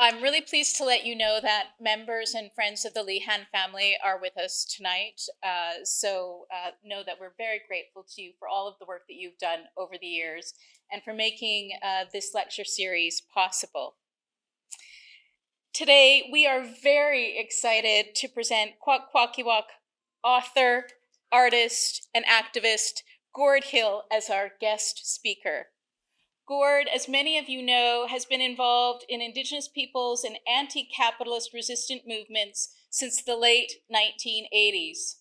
I'm really pleased to let you know that members and friends of the Lehan family are with us tonight. So know that we're very grateful to you for all of the work that you've done over the years and for making this lecture series possible. Today, we are very excited to present Kwakwaka'wakw author, artist, and activist Gord Hill as our guest speaker. Gord, as many of you know, has been involved in Indigenous peoples and anti-capitalist resistant movements since the late 1980s.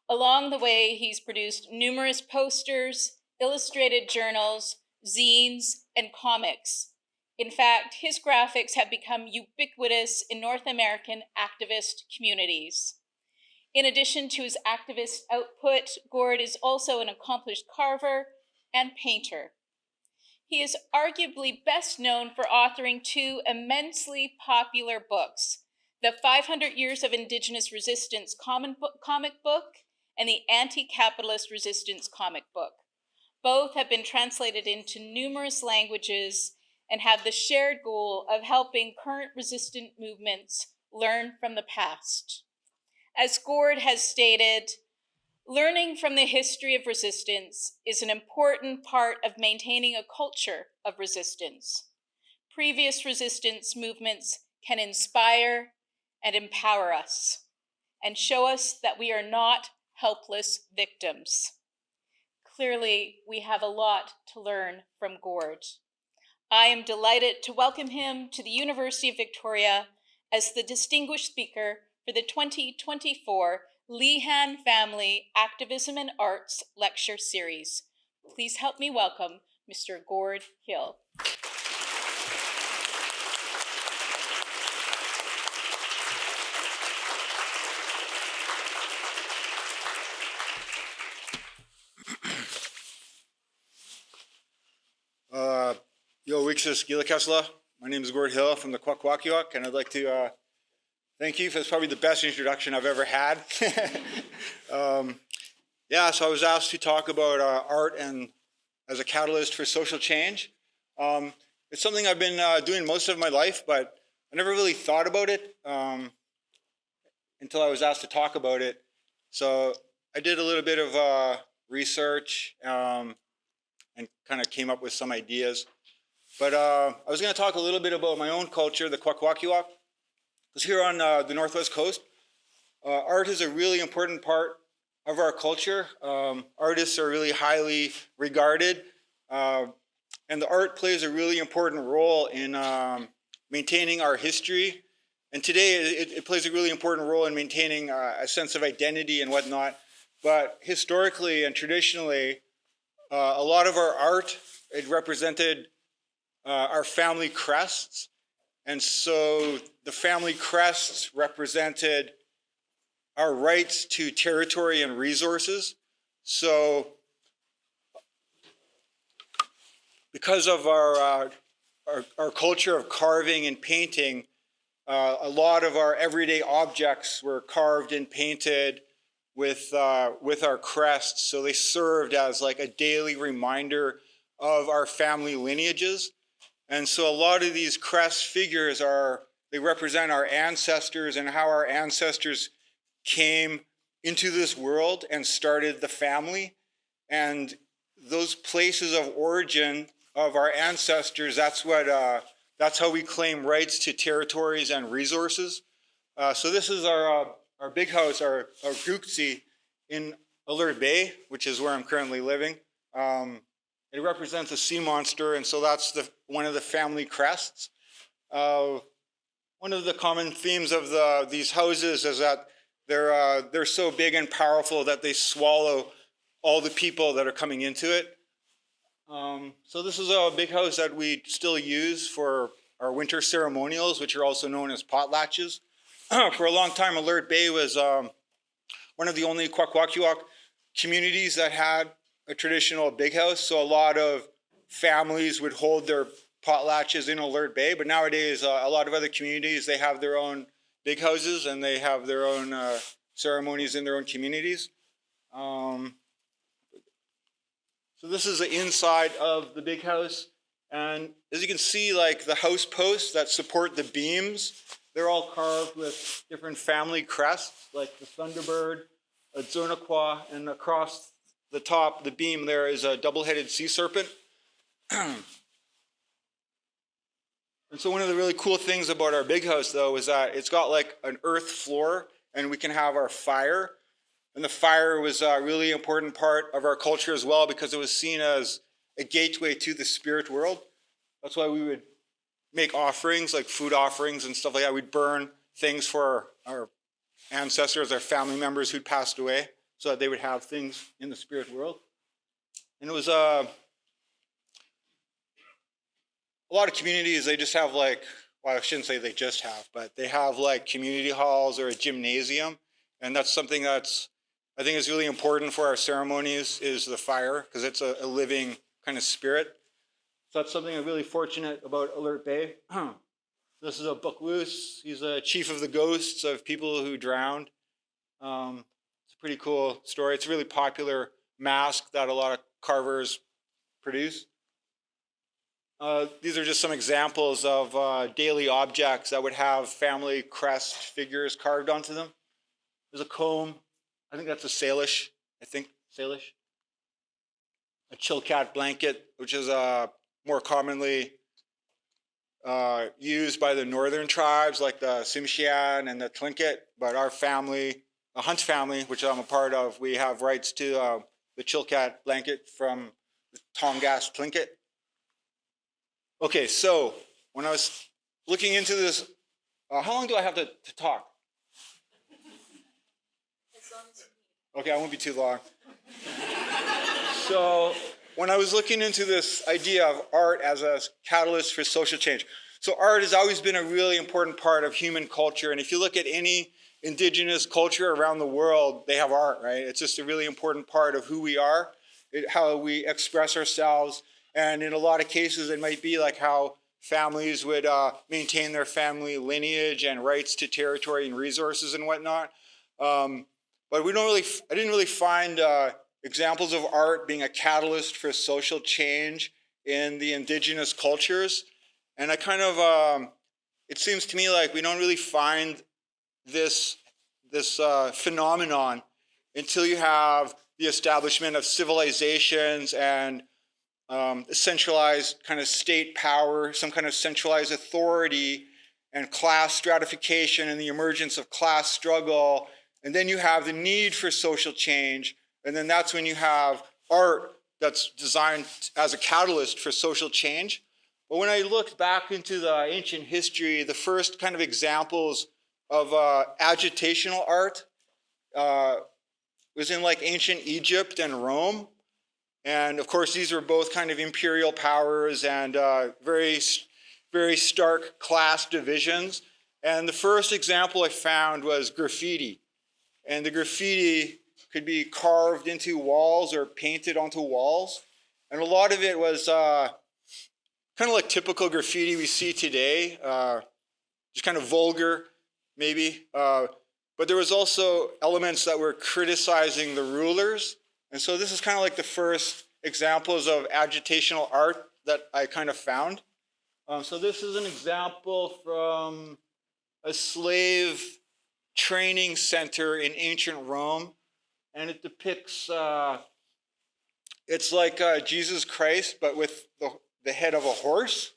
Along the way, he's produced numerous posters, illustrated journals, zines, and comics. In fact, his graphics have become ubiquitous in North American activist communities. In addition to his activist output, Gord is also an accomplished carver and painter. He is arguably best known for authoring two immensely popular books, the 500 Years of Indigenous Resistance comic book and the Anti-Capitalist Resistance comic book. Both have been translated into numerous languages and have the shared goal of helping current resistant movements learn from the past. As Gord has stated, learning from the history of resistance is an important part of maintaining a culture of resistance. Previous resistance movements can inspire and empower us and show us that we are not helpless victims. Clearly, we have a lot to learn from Gord. I am delighted to welcome him to the University of Victoria as the distinguished speaker for the 2024 Lehan Family Activism and Arts Lecture Series. Please help me welcome Mr. Gord Hill. Yo, Wixis Gilakesla. My name is Gord Hill from the Kwakwaka'wakw, and I'd like to thank you for this. Probably the best introduction I've ever had. So I was asked to talk about art and as a catalyst for social change. It's something I've been doing most of my life, but I never really thought about it until I was asked to talk about it. So I did a little bit of research and kind of came up with some ideas. But I was going to talk a little bit about my own culture, the Kwakwaka'wakw. Because here on the Northwest Coast, art is a really important part of our culture. Artists are really highly regarded, and the art plays a really important role in maintaining our history. And today it plays a really important role in maintaining a sense of identity and whatnot. But historically and traditionally, a lot of our art, it represented our family crests. And so the family crests represented our rights to territory and resources. So because of our culture of carving and painting, a lot of our everyday objects were carved and painted with our crests. So they served as like a daily reminder of our family lineages. And so a lot of these crest figures they represent our ancestors and how our ancestors came into this world and started the family. And those places of origin of our ancestors, that's how we claim rights to territories and resources. So this is our big house, our Gukzi in Alert Bay, which is where I'm currently living. It represents a sea monster, and so that's one of the family crests. One of the common themes of these houses is that they're so big and powerful that they swallow all the people that are coming into it. So this is a big house that we still use for our winter ceremonials, which are also known as potlatches. For a long time, Alert Bay was one of the only Kwakwaka'wakw communities that had a traditional big house. So a lot of families would hold their potlatches in Alert Bay, but nowadays a lot of other communities, they have their own big houses and they have their own ceremonies in their own communities. So this is the inside of the big house. And as you can see, like the house posts that support the beams, they're all carved with different family crests, like the Thunderbird, a Zonaqua, and across the top, the beam there is a double-headed sea serpent. And so one of the really cool things about our big house, though, is that it's got like an earth floor, and we can have our fire. And the fire was a really important part of our culture as well, because it was seen as a gateway to the spirit world. That's why we would make offerings, like food offerings and stuff like that. We'd burn things for our ancestors, our family members who'd passed away, so that they would have things in the spirit world. And it was a lot of communities, they just have like, well, I shouldn't say they just have, but they have like community halls or a gymnasium. And that's something that's, I think is really important for our ceremonies, is the fire, because it's a living kind of spirit. So that's something I'm really fortunate about Alert Bay. This is a Bukwus. He's a chief of the ghosts of people who drowned. It's a pretty cool story. It's a really popular mask that a lot of carvers produce. These are just some examples of daily objects that would have family crest figures carved onto them. There's a comb. I think that's a Salish. Salish. A chilkat blanket, which is more commonly used by the northern tribes, like the Tsimshian and the Tlingit. But our family, a Hunt family, which I'm a part of, we have rights to the chilkat blanket from the Tongass Tlingit. Okay, so when I was looking into this, how long do I have to talk? As long as you Okay, I won't be too long. So when I was looking into this idea of art as a catalyst for social change, so art has always been a really important part of human culture. And if you look at any indigenous culture around the world, they have art, right? It's just a really important part of who we are, how we express ourselves. And in a lot of cases, it might be like how families would maintain their family lineage and rights to territory and resources and whatnot. But I didn't really find examples of art being a catalyst for social change in the indigenous cultures. And I kind of, it seems to me like we don't really find this phenomenon until you have the establishment of civilizations and centralized kind of state power, some kind of centralized authority, and class stratification and the emergence of class struggle. And then you have the need for social change. And then that's when you have art that's designed as a catalyst for social change. But when I looked back into the ancient history, the first kind of examples of agitational art was in like ancient Egypt and Rome. And of course, these were both kind of imperial powers and very, very stark class divisions. And the first example I found was graffiti. And the graffiti could be carved into walls or painted onto walls. And a lot of it was kind of like typical graffiti we see today, just kind of vulgar, maybe. But there was also elements that were criticizing the rulers. And so this is kind of like the first examples of agitational art that I kind of found. So this is an example from a slave training center in ancient Rome. And it depicts, it's like Jesus Christ, but with the head of a horse.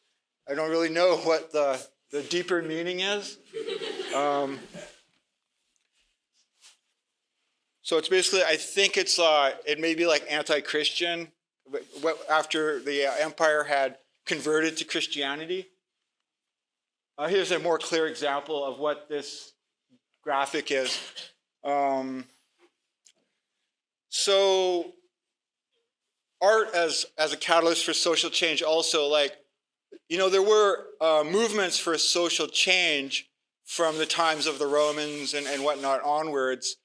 I don't really know what the deeper meaning is. So it's basically, I think it may be like anti-Christian after the empire had converted to Christianity. Here's a more clear example of what this graphic is. So art as a catalyst for social change also, like, you know, there were movements for social change from the times of the Romans and whatnot onwards.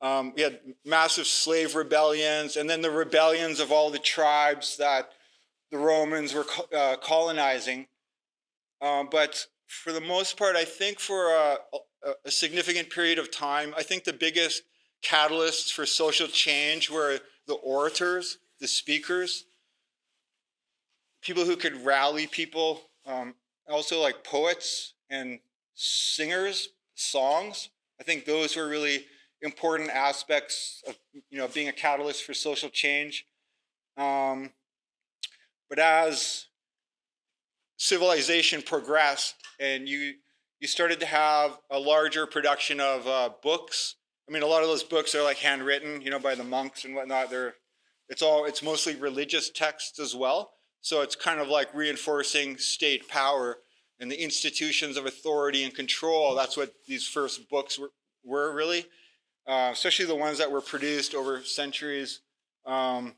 We had massive slave rebellions, and then the rebellions of all the tribes that the Romans were colonizing. But for the most part, I think for a significant period of time, I think the biggest catalysts for social change were the orators, the speakers. people who could rally people, also like poets and singers, songs. I think those were really important aspects of being a catalyst for social change. But as civilization progressed and you started to have a larger production of books. I mean, a lot of those books are like handwritten, by the monks and whatnot. It's mostly religious texts as well. So it's kind of like reinforcing state power and the institutions of authority and control. That's what these first books were really, especially the ones that were produced over centuries. But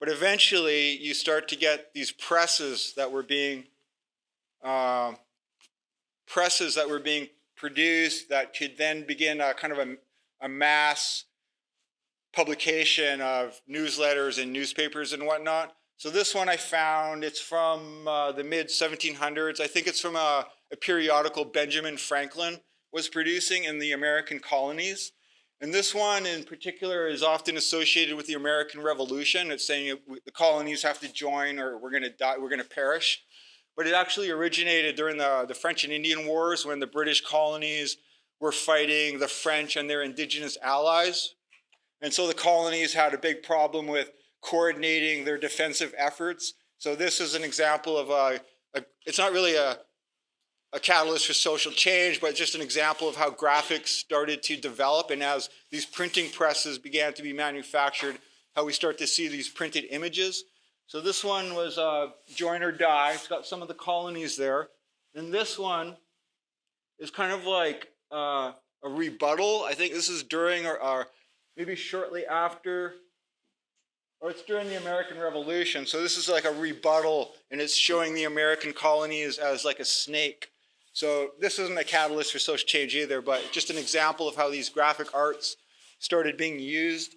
eventually, you start to get these presses that were being produced that could then begin a kind of a mass publication of newsletters and newspapers and whatnot. So this one I found, it's from the mid 1700s. I think it's from a periodical Benjamin Franklin was producing in the American colonies. And this one in particular is often associated with the American Revolution. It's saying the colonies have to join or we're going to die, we're going to perish. But it actually originated during the French and Indian Wars when the British colonies were fighting the French and their indigenous allies. And so the colonies had a big problem with coordinating their defensive efforts. So this is an example of it's not really a catalyst for social change, but just an example of how graphics started to develop. And as these printing presses began to be manufactured, how we start to see these printed images. So this one was Join or Die. It's got some of the colonies there. And this one is kind of like a rebuttal. I think this is during or maybe shortly after, or it's during the American Revolution. So this is like a rebuttal, and it's showing the American colonies as like a snake. So this isn't a catalyst for social change either, but just an example of how these graphic arts started being used.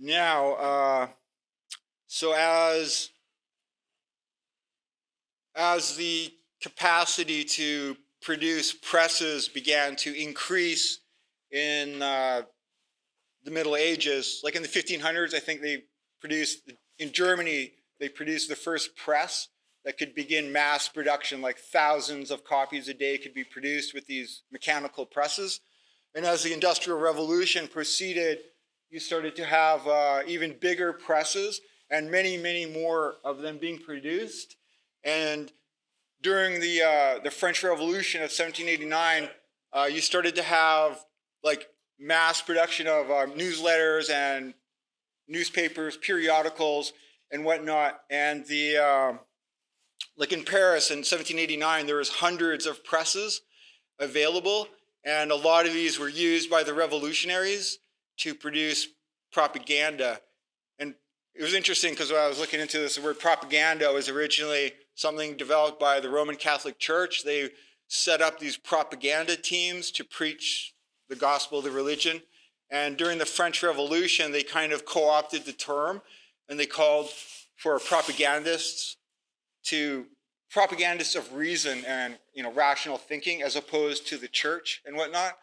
Now, so as the capacity to produce presses began to increase in the Middle Ages, like in the 1500s, I think in Germany, they produced the first press that could begin mass production, like thousands of copies a day could be produced with these mechanical presses. And as the Industrial Revolution proceeded, you started to have even bigger presses and many, many more of them being produced. And during the French Revolution of 1789, you started to have like mass production of newsletters and newspapers, periodicals, and whatnot. And like in Paris in 1789, there was hundreds of presses available, and a lot of these were used by the revolutionaries to produce propaganda. And it was interesting because when I was looking into this, the word propaganda was originally something developed by the Roman Catholic Church. They set up these propaganda teams to preach the gospel, the religion. And during the French Revolution, they kind of co-opted the term, and they called for propagandists of reason and rational thinking, as opposed to the church and whatnot.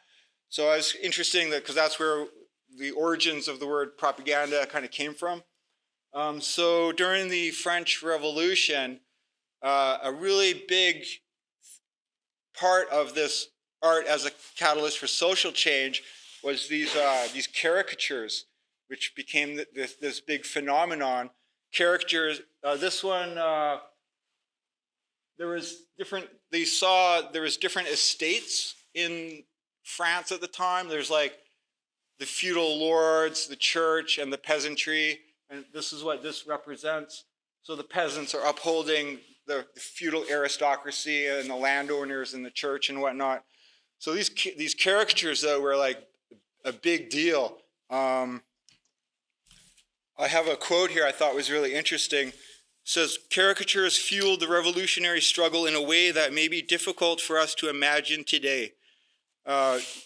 So it's interesting that because that's where the origins of the word propaganda kind of came from. So during the French Revolution, a really big part of this art as a catalyst for social change was these caricatures, which became this big phenomenon. Caricatures. This one, there was different estates in France at the time. There's like the feudal lords, the church, and the peasantry, and this is what this represents. So the peasants are upholding the feudal aristocracy and the landowners and the church and whatnot. So these caricatures, though, were like a big deal. I have a quote here I thought was really interesting. It says, "Caricatures fueled the revolutionary struggle in a way that may be difficult for us to imagine today.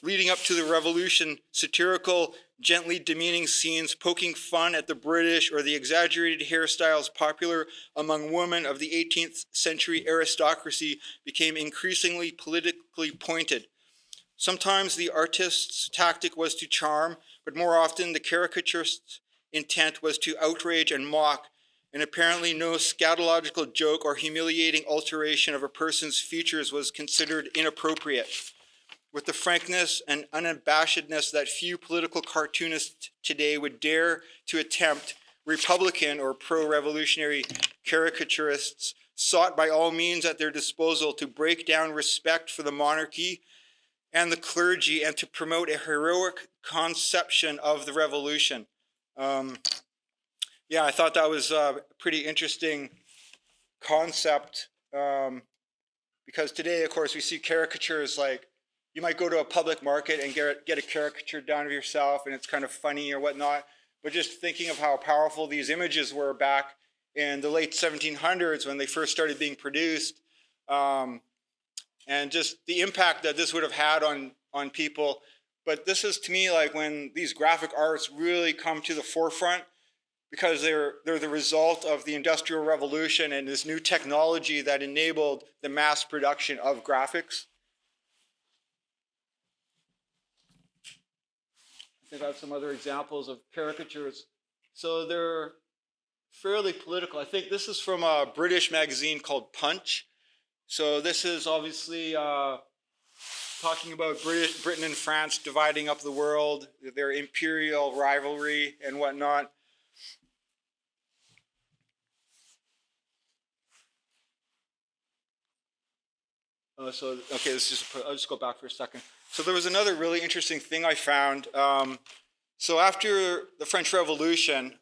Leading up to the revolution, satirical, gently demeaning scenes poking fun at the British or the exaggerated hairstyles popular among women of the 18th century aristocracy became increasingly politically pointed. Sometimes the artist's tactic was to charm, but more often the caricaturists intent was to outrage and mock, and apparently no scatological joke or humiliating alteration of a person's features was considered inappropriate. With the frankness and unabashedness that few political cartoonists today would dare to attempt, Republican or pro-revolutionary caricaturists sought by all means at their disposal to break down respect for the monarchy and the clergy and to promote a heroic conception of the revolution. Yeah, I thought that was a pretty interesting concept because today, of course, we see caricatures like you might go to a public market and get a caricature done of yourself and it's kind of funny or whatnot. But just thinking of how powerful these images were back in the late 1700s when they first started being produced, and just the impact that this would have had on people. But this is, to me, like when these graphic arts really come to the forefront, because they're the result of the Industrial Revolution and this new technology that enabled the mass production of graphics. I think I have some other examples of caricatures. So they're fairly political. I think this is from a British magazine called Punch. So this is obviously talking about Britain and France dividing up the world, their imperial rivalry and whatnot. Okay, I'll just go back for a second. So there was another really interesting thing I found. So after the French Revolution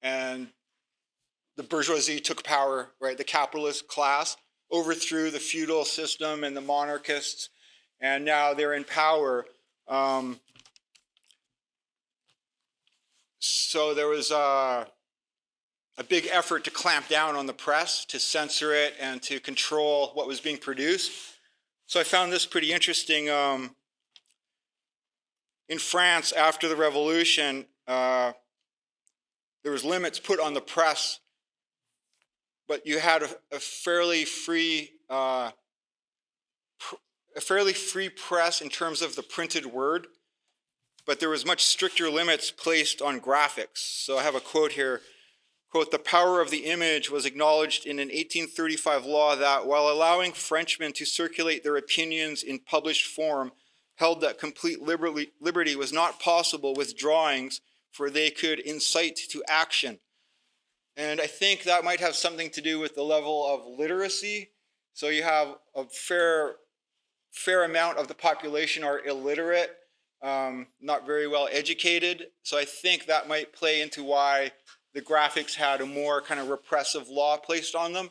and the bourgeoisie took power, right, the capitalist class overthrew the feudal system and the monarchists, and now they're in power. So there was a big effort to clamp down on the press, to censor it, and to control what was being produced. So I found this pretty interesting. In France, after the revolution, there was limits put on the press, but you had a fairly free press in terms of the printed word, but there was much stricter limits placed on graphics. So I have a quote here. Quote, "The power of the image was acknowledged in an 1835 law that, while allowing Frenchmen to circulate their opinions in published form, held that complete liberty was not possible with drawings, for they could incite to action." And I think that might have something to do with the level of literacy. So you have a fair amount of the population are illiterate, not very well educated. So I think that might play into why the graphics had a more kind of repressive law placed on them.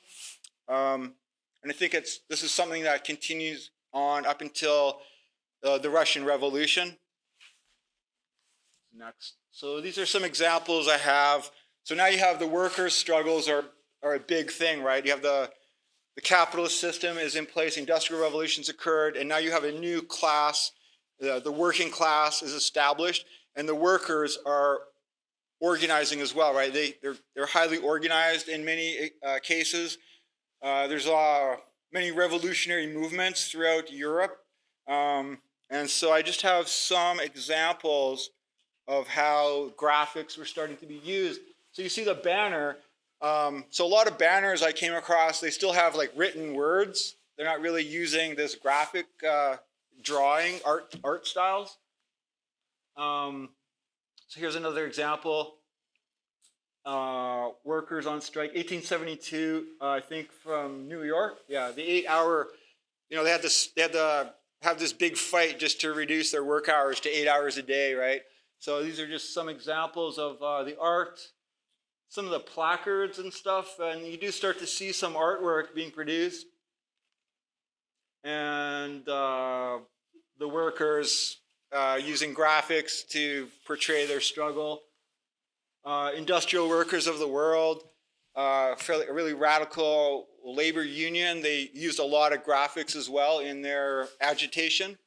And I think this is something that continues on up until the Russian Revolution. Next. So these are some examples I have. So now you have the workers' struggles are a big thing, right? You have the capitalist system is in place, industrial revolutions occurred, and now you have a new class. The working class is established, and the workers are organizing as well, right? They're highly organized in many cases. There's many revolutionary movements throughout Europe. And so I just have some examples of how graphics were starting to be used. So you see the banner. So a lot of banners I came across, they still have like written words. They're not really using this graphic drawing art styles. So here's another example. Workers on strike, 1872, I think from New York. Yeah, the 8-hour, they had to have this big fight just to reduce their work hours to 8 hours a day, right? So these are just some examples of the art, some of the placards and stuff, and you do start to see some artwork being produced. And the workers using graphics to portray their struggle. Industrial workers of the world, a really radical labor union. They used a lot of graphics as well in their agitation.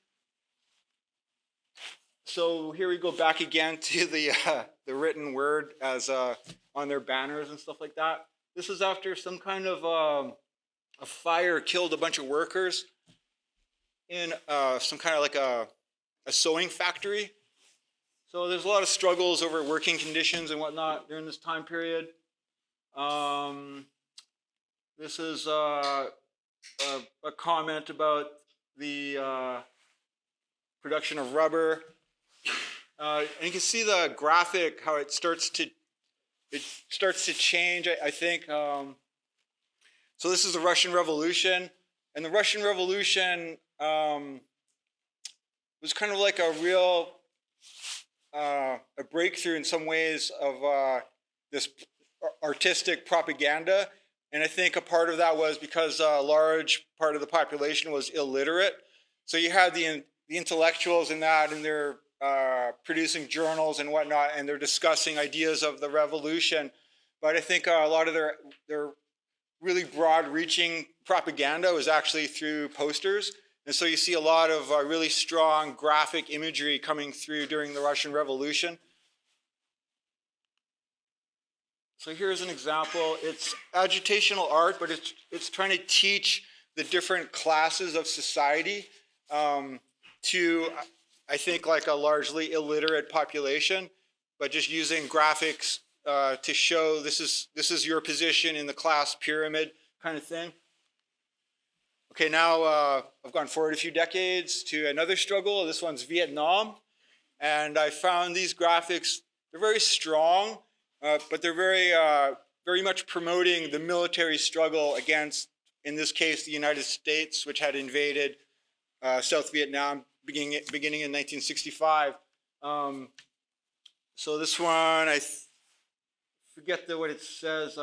So here we go back again to the written word as on their banners and stuff like that. This is after some kind of a fire killed a bunch of workers in some kind of like a sewing factory. So there's a lot of struggles over working conditions and whatnot during this time period. This is a comment about the production of rubber. And you can see the graphic, how it starts to change, I think. So this is the Russian Revolution. And the Russian Revolution was kind of like a real a breakthrough in some ways of this artistic propaganda. And I think a part of that was because a large part of the population was illiterate. So you had the intellectuals in that, and they're producing journals and whatnot, and they're discussing ideas of the revolution. But I think a lot of their really broad-reaching propaganda was actually through posters. And so you see a lot of really strong graphic imagery coming through during the Russian Revolution. So here's an example. It's agitational art, but it's trying to teach the different classes of society to, I think, like a largely illiterate population, but just using graphics to show this is your position in the class pyramid kind of thing. Okay, now I've gone forward a few decades to another struggle. This one's Vietnam. And I found these graphics, they're very strong, but they're very much promoting the military struggle against, in this case, the United States, which had invaded South Vietnam beginning in 1965. So this one, I forget what it says,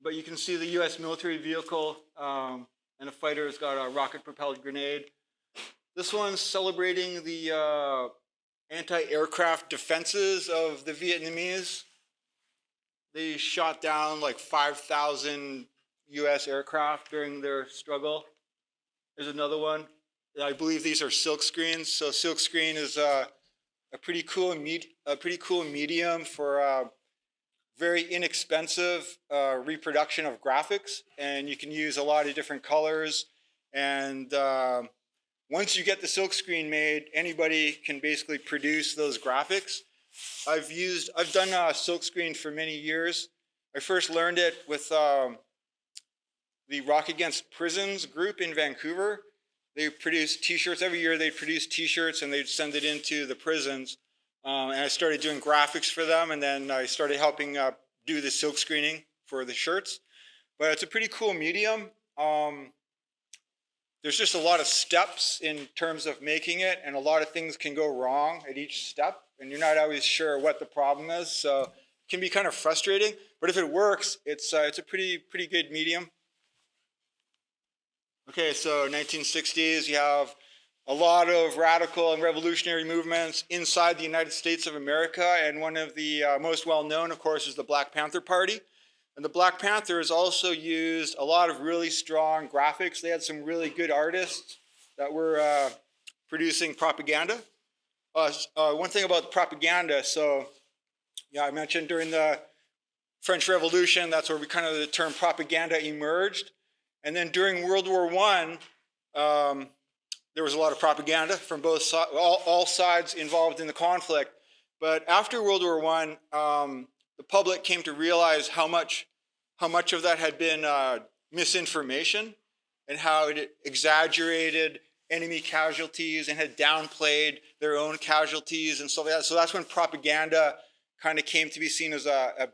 but you can see the U.S. military vehicle, and a fighter has got a rocket-propelled grenade. This one's celebrating the anti-aircraft defenses of the Vietnamese. They shot down like 5,000 U.S. aircraft during their struggle. There's another one. I believe these are silk screens. So silk screen is a pretty cool medium for very inexpensive reproduction of graphics, and you can use a lot of different colors. And once you get the silk screen made, anybody can basically produce those graphics. I've done silk screen for many years. I first learned it with the Rock Against Prisons group in Vancouver. They produce T-shirts every year. They'd produce T-shirts and they'd send it into the prisons. And I started doing graphics for them, and then I started helping do the silk screening for the shirts. But it's a pretty cool medium. There's just a lot of steps in terms of making it, and a lot of things can go wrong at each step, and you're not always sure what the problem is. So it can be kind of frustrating. But if it works, it's a pretty good medium. Okay, so 1960s, you have a lot of radical and revolutionary movements inside the United States of America, and one of the most well-known, of course, is the Black Panther Party. And the Black Panthers also used a lot of really strong graphics. They had some really good artists that were producing propaganda. One thing about propaganda, so yeah, I mentioned during the French Revolution, that's where the term propaganda emerged. And then during World War I, there was a lot of propaganda from both sides, all sides involved in the conflict. But after World War I, the public came to realize how much of that had been misinformation, and how it exaggerated enemy casualties and had downplayed their own casualties and stuff like that. So that's when propaganda kind of came to be seen as a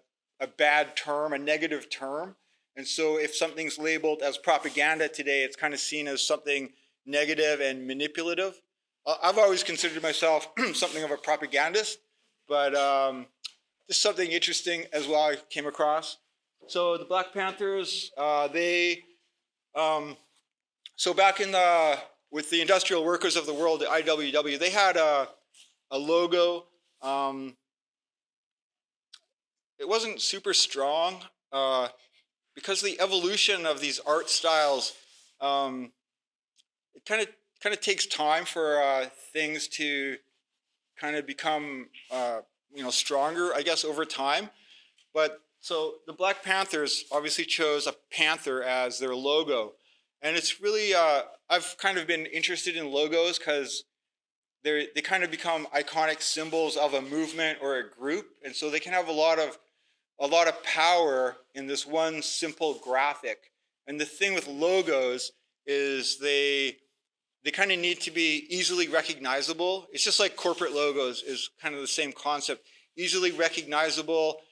bad term, a negative term. And so if something's labeled as propaganda today, it's kind of seen as something negative and manipulative. I've always considered myself something of a propagandist, but just something interesting as well I came across. So the Black Panthers, so back with the Industrial Workers of the World, the IWW, they had a logo. It wasn't super strong because the evolution of these art styles, it kind of takes time for things to kind of become stronger, I guess, over time. But so the Black Panthers obviously chose a panther as their logo, and it's really I've kind of been interested in logos because they kind of become iconic symbols of a movement or a group, and so they can have a lot of power in this one simple graphic. And the thing with logos is they kind of need to be easily recognizable. It's just like corporate logos is kind of the same concept. Easily recognizable,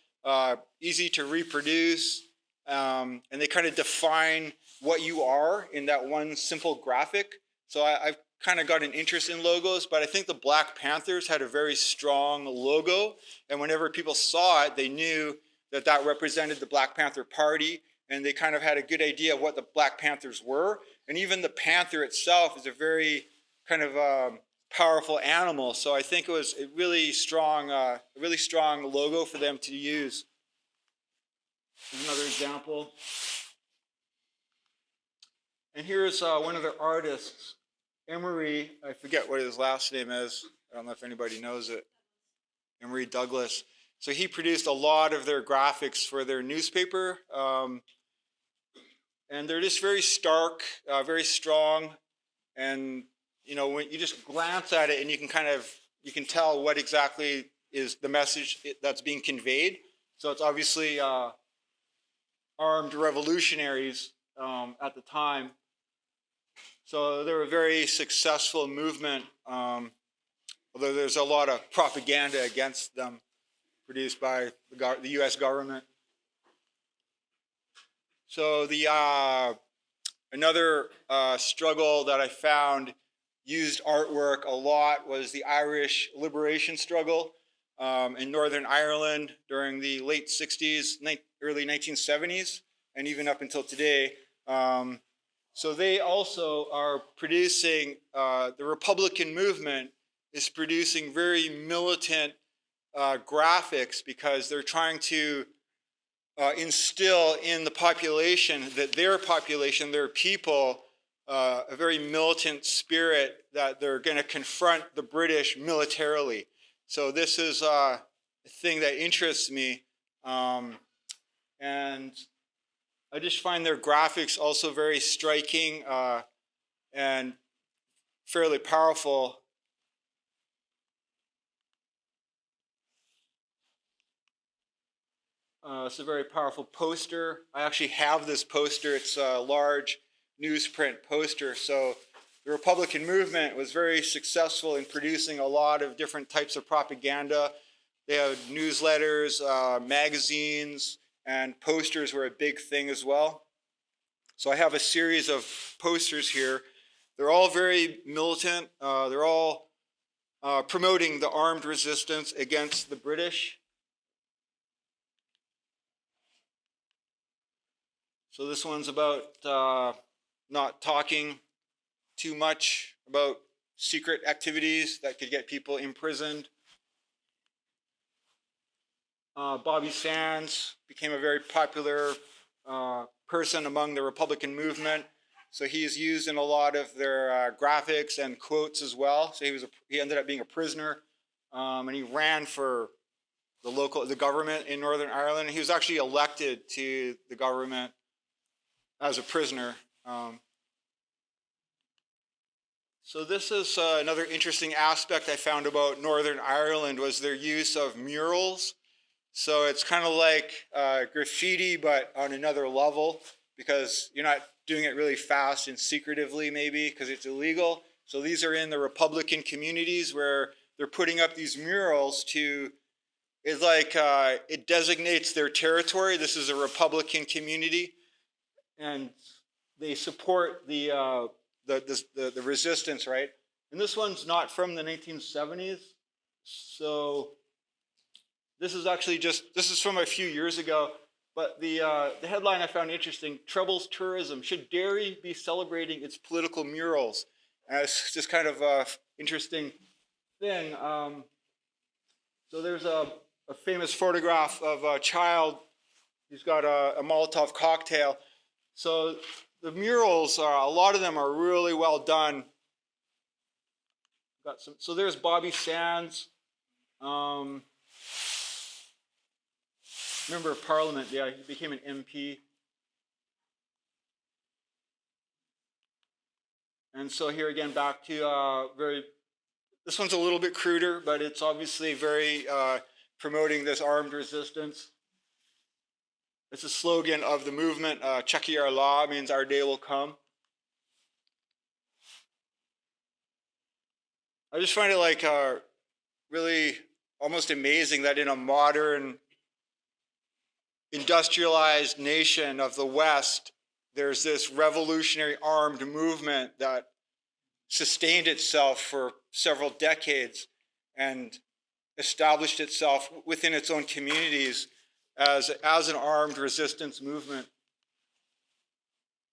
easy to reproduce, and they kind of define what you are in that one simple graphic. So I've kind of got an interest in logos, but I think the Black Panthers had a very strong logo, and whenever people saw it, they knew that that represented the Black Panther Party, and they kind of had a good idea of what the Black Panthers were. And even the panther itself is a very kind of powerful animal, so I think it was a really strong logo for them to use. Here's another example. And here's one of their artists, Emery, I forget what his last name is. I don't know if anybody knows it. Emery Douglas. So he produced a lot of their graphics for their newspaper. And they're just very stark, very strong. And, you know, when you just glance at it and you can tell what exactly is the message that's being conveyed. So it's obviously armed revolutionaries at the time. So they were a very successful movement, although there's a lot of propaganda against them produced by the U.S. government. So another struggle that I found used artwork a lot was the Irish liberation struggle in Northern Ireland during the late 60s, early 1970s, and even up until today. So they also are producing, the Republican movement is producing very militant graphics because they're trying to instill in the population, their people, a very militant spirit that they're going to confront the British militarily. So this is a thing that interests me. And I just find their graphics also very striking and fairly powerful. It's a very powerful poster. I actually have this poster. It's a large newsprint poster. So the Republican movement was very successful in producing a lot of different types of propaganda. They had newsletters, magazines, and posters were a big thing as well. So I have a series of posters here. They're all very militant. They're all promoting the armed resistance against the British. So this one's about not talking too much about secret activities that could get people imprisoned. Bobby Sands became a very popular person among the Republican movement. So he's used in a lot of their graphics and quotes as well. So he ended up being a prisoner, and he ran for the government in Northern Ireland. He was actually elected to the government as a prisoner. So this is another interesting aspect I found about Northern Ireland was their use of murals. So it's kind of like graffiti, but on another level, because you're not doing it really fast and secretively, maybe, because it's illegal. So these are in the Republican communities where they're putting up these murals it's like it designates their territory. This is a Republican community, and they support the resistance, right? And this one's not from the 1970s, so this is from a few years ago, but the headline I found interesting: Troubles Tourism. Should Derry be celebrating its political murals? And it's just kind of an interesting thing. So there's a famous photograph of a child who's got a Molotov cocktail. So the murals, a lot of them are really well done. So there's Bobby Sands. Member of Parliament, yeah, he became an MP. And so here again, back to very This one's a little bit cruder, but it's obviously very promoting this armed resistance. It's a slogan of the movement. Chucky our law means our day will come. I just find it like really almost amazing that in a modern industrialized nation of the West, there's this revolutionary armed movement that sustained itself for several decades and established itself within its own communities as an armed resistance movement.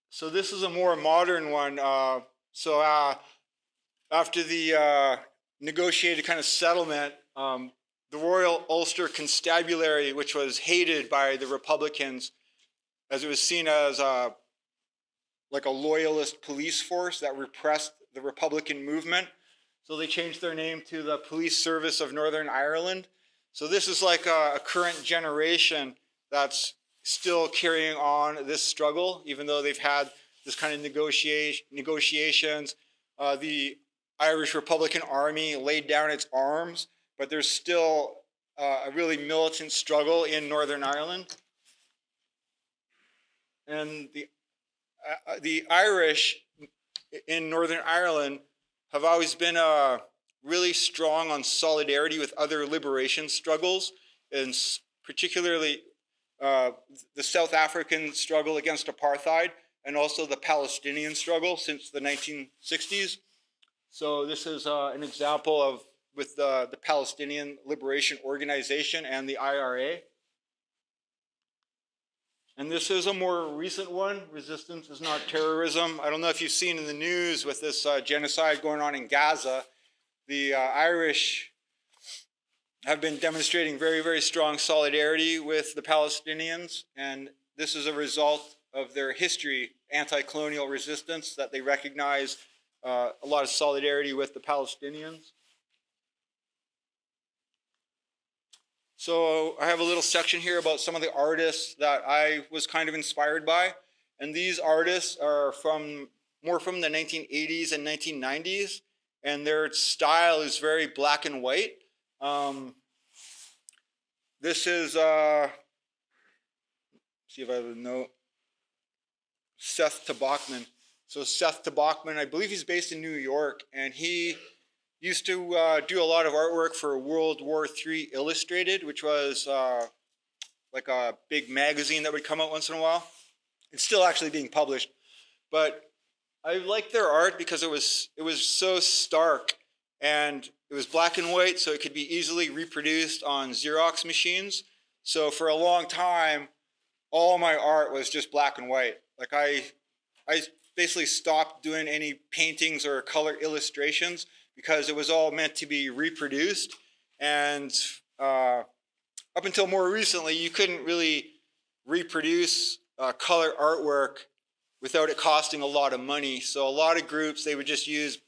So this is a more modern one. After the negotiated kind of settlement, the Royal Ulster Constabulary, which was hated by the Republicans, as it was seen as like a loyalist police force that repressed the Republican movement. So they changed their name to the Police Service of Northern Ireland. So this is like a current generation that's still carrying on this struggle, even though they've had this kind of negotiations. The Irish Republican Army laid down its arms, but there's still a really militant struggle in Northern Ireland. And the Irish in Northern Ireland have always been really strong on solidarity with other liberation struggles, and particularly the South African struggle against apartheid, and also the Palestinian struggle since the 1960s. So this is an example of with the Palestinian Liberation Organization and the IRA. And this is a more recent one, Resistance is Not Terrorism. I don't know if you've seen in the news with this genocide going on in Gaza, the Irish have been demonstrating very, very strong solidarity with the Palestinians, and this is a result of their history, anti-colonial resistance, that they recognize a lot of solidarity with the Palestinians. So I have a little section here about some of the artists that I was kind of inspired by. And these artists are more from the 1980s and 1990s. And their style is very black and white. This is, see if I have a note, Seth Tabachman. So Seth Tabachman, I believe he's based in New York. And he used to do a lot of artwork for World War III Illustrated, which was like a big magazine that would come out once in a while. It's still actually being published. But I liked their art because it was so stark, and it was black and white, so it could be easily reproduced on Xerox machines. So for a long time, all my art was just black and white. Like I basically stopped doing any paintings or color illustrations because it was all meant to be reproduced. And up until more recently, you couldn't really reproduce color artwork without it costing a lot of money. So a lot of groups, they would just use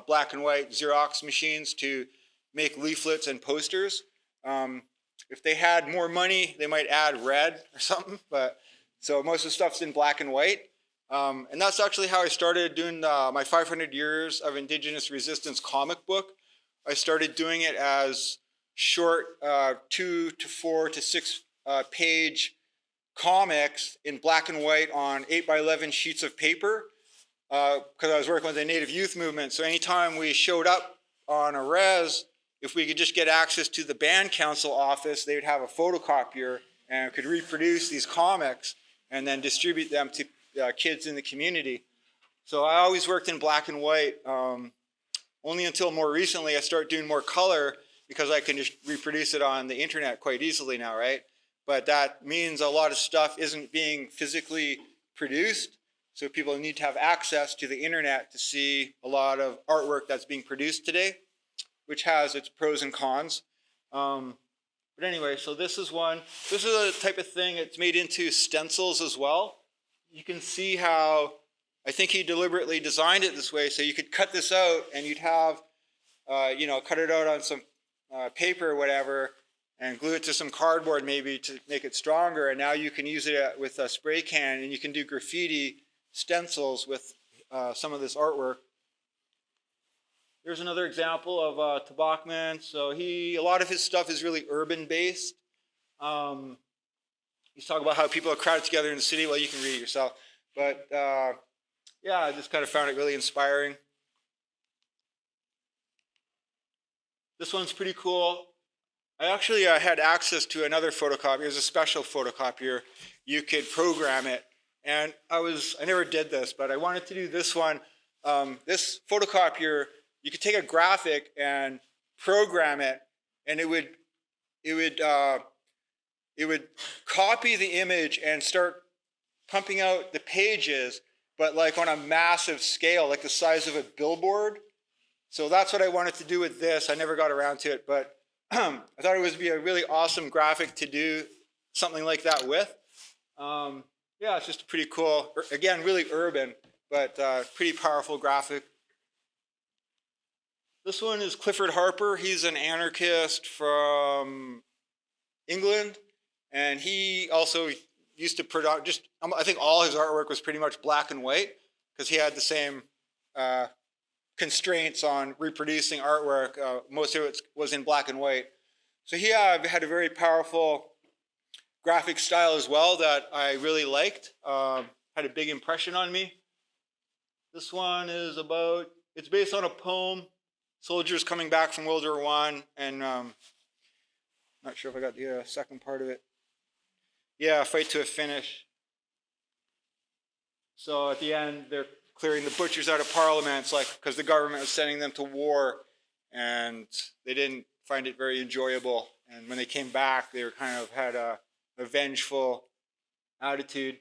black and white Xerox machines to make leaflets and posters. If they had more money, they might add red or something. But so most of the stuff's in black and white. And that's actually how I started doing my 500 Years of Indigenous Resistance comic book. I started doing it as short 2 to 4 to 6 page comics in black and white on 8x11 sheets of paper because I was working with the Native Youth Movement. So anytime we showed up on a res, if we could just get access to the band council office, they would have a photocopier and could reproduce these comics and then distribute them to kids in the community. So I always worked in black and white. Only until more recently I started doing more color because I can just reproduce it on the internet quite easily now, right? But that means a lot of stuff isn't being physically produced. So people need to have access to the internet to see a lot of artwork that's being produced today, which has its pros and cons. But anyway, so this is one. This is a type of thing that's made into stencils as well. You can see how I think he deliberately designed it this way, so you could cut this out and you'd have, cut it out on some paper or whatever and glue it to some cardboard maybe to make it stronger. And now you can use it with a spray can and you can do graffiti stencils with some of this artwork. Here's another example of Tabakman. So a lot of his stuff is really urban based. He's talking about how people are crowded together in the city. Well, you can read it yourself. But yeah, I just kind of found it really inspiring. This one's pretty cool. I actually had access to another photocopier. It was a special photocopier. You could program it. And I never did this, but I wanted to do this one. This photocopier, you could take a graphic and program it, and it would copy the image and start pumping out the pages, but like on a massive scale, like the size of a billboard. So that's what I wanted to do with this. I never got around to it, but I thought it would be a really awesome graphic to do something like that with. Yeah, it's just pretty cool. Again, really urban, but pretty powerful graphic. This one is Clifford Harper. He's an anarchist from England, and he also used to I think all his artwork was pretty much black and white because he had the same constraints on reproducing artwork. Most of it was in black and white. So he had a very powerful graphic style as well that I really liked. Had a big impression on me. This one is it's based on a poem, soldiers coming back from World War I, and not sure if I got the second part of it. Yeah, fight to a finish. So at the end, they're clearing the butchers out of Parliament, because the government was sending them to war, and they didn't find it very enjoyable. And when they came back, they had a vengeful attitude.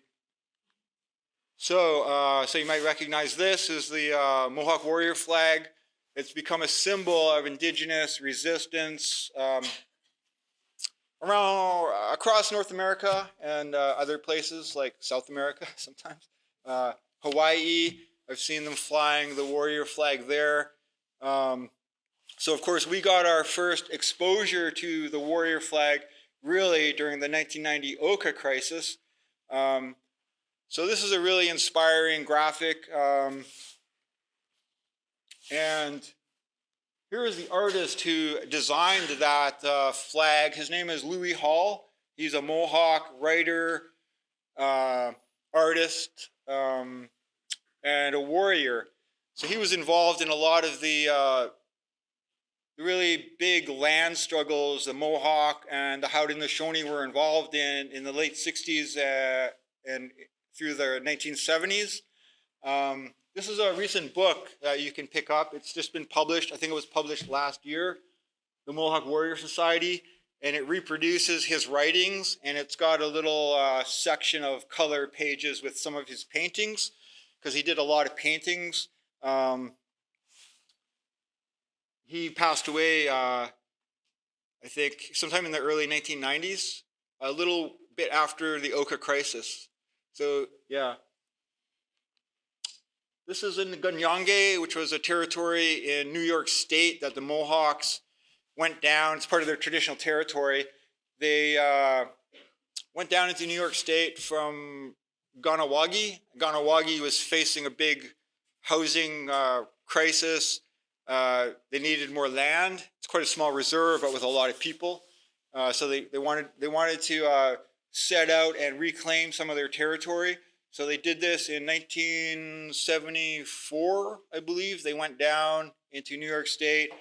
So you might recognize this as the Mohawk warrior flag. It's become a symbol of Indigenous resistance across North America and other places like South America sometimes. Hawaii, I've seen them flying the warrior flag there. So of course we got our first exposure to the warrior flag really during the 1990 Oka crisis. So this is a really inspiring graphic. And here is the artist who designed that flag. His name is Louis Hall. He's a Mohawk writer, artist, and a warrior. So he was involved in a lot of the really big land struggles the Mohawk and the Haudenosaunee were involved in the late 60s and through the 1970s. This is a recent book that you can pick up. It's just been published. I think it was published last year, The Mohawk Warrior Society, and it reproduces his writings, and it's got a little section of color pages with some of his paintings, because he did a lot of paintings. He passed away, I think, sometime in the early 1990s, a little bit after the Oka crisis. So, yeah. This is in the Gunyange, which was a territory in New York State that the Mohawks went down. It's part of their traditional territory. They went down into New York State from Kahnawake. Kahnawake was facing a big housing crisis. They needed more land. It's quite a small reserve, but with a lot of people. So they wanted to set out and reclaim some of their territory. So they did this in 1974, I believe. They went down into New York State.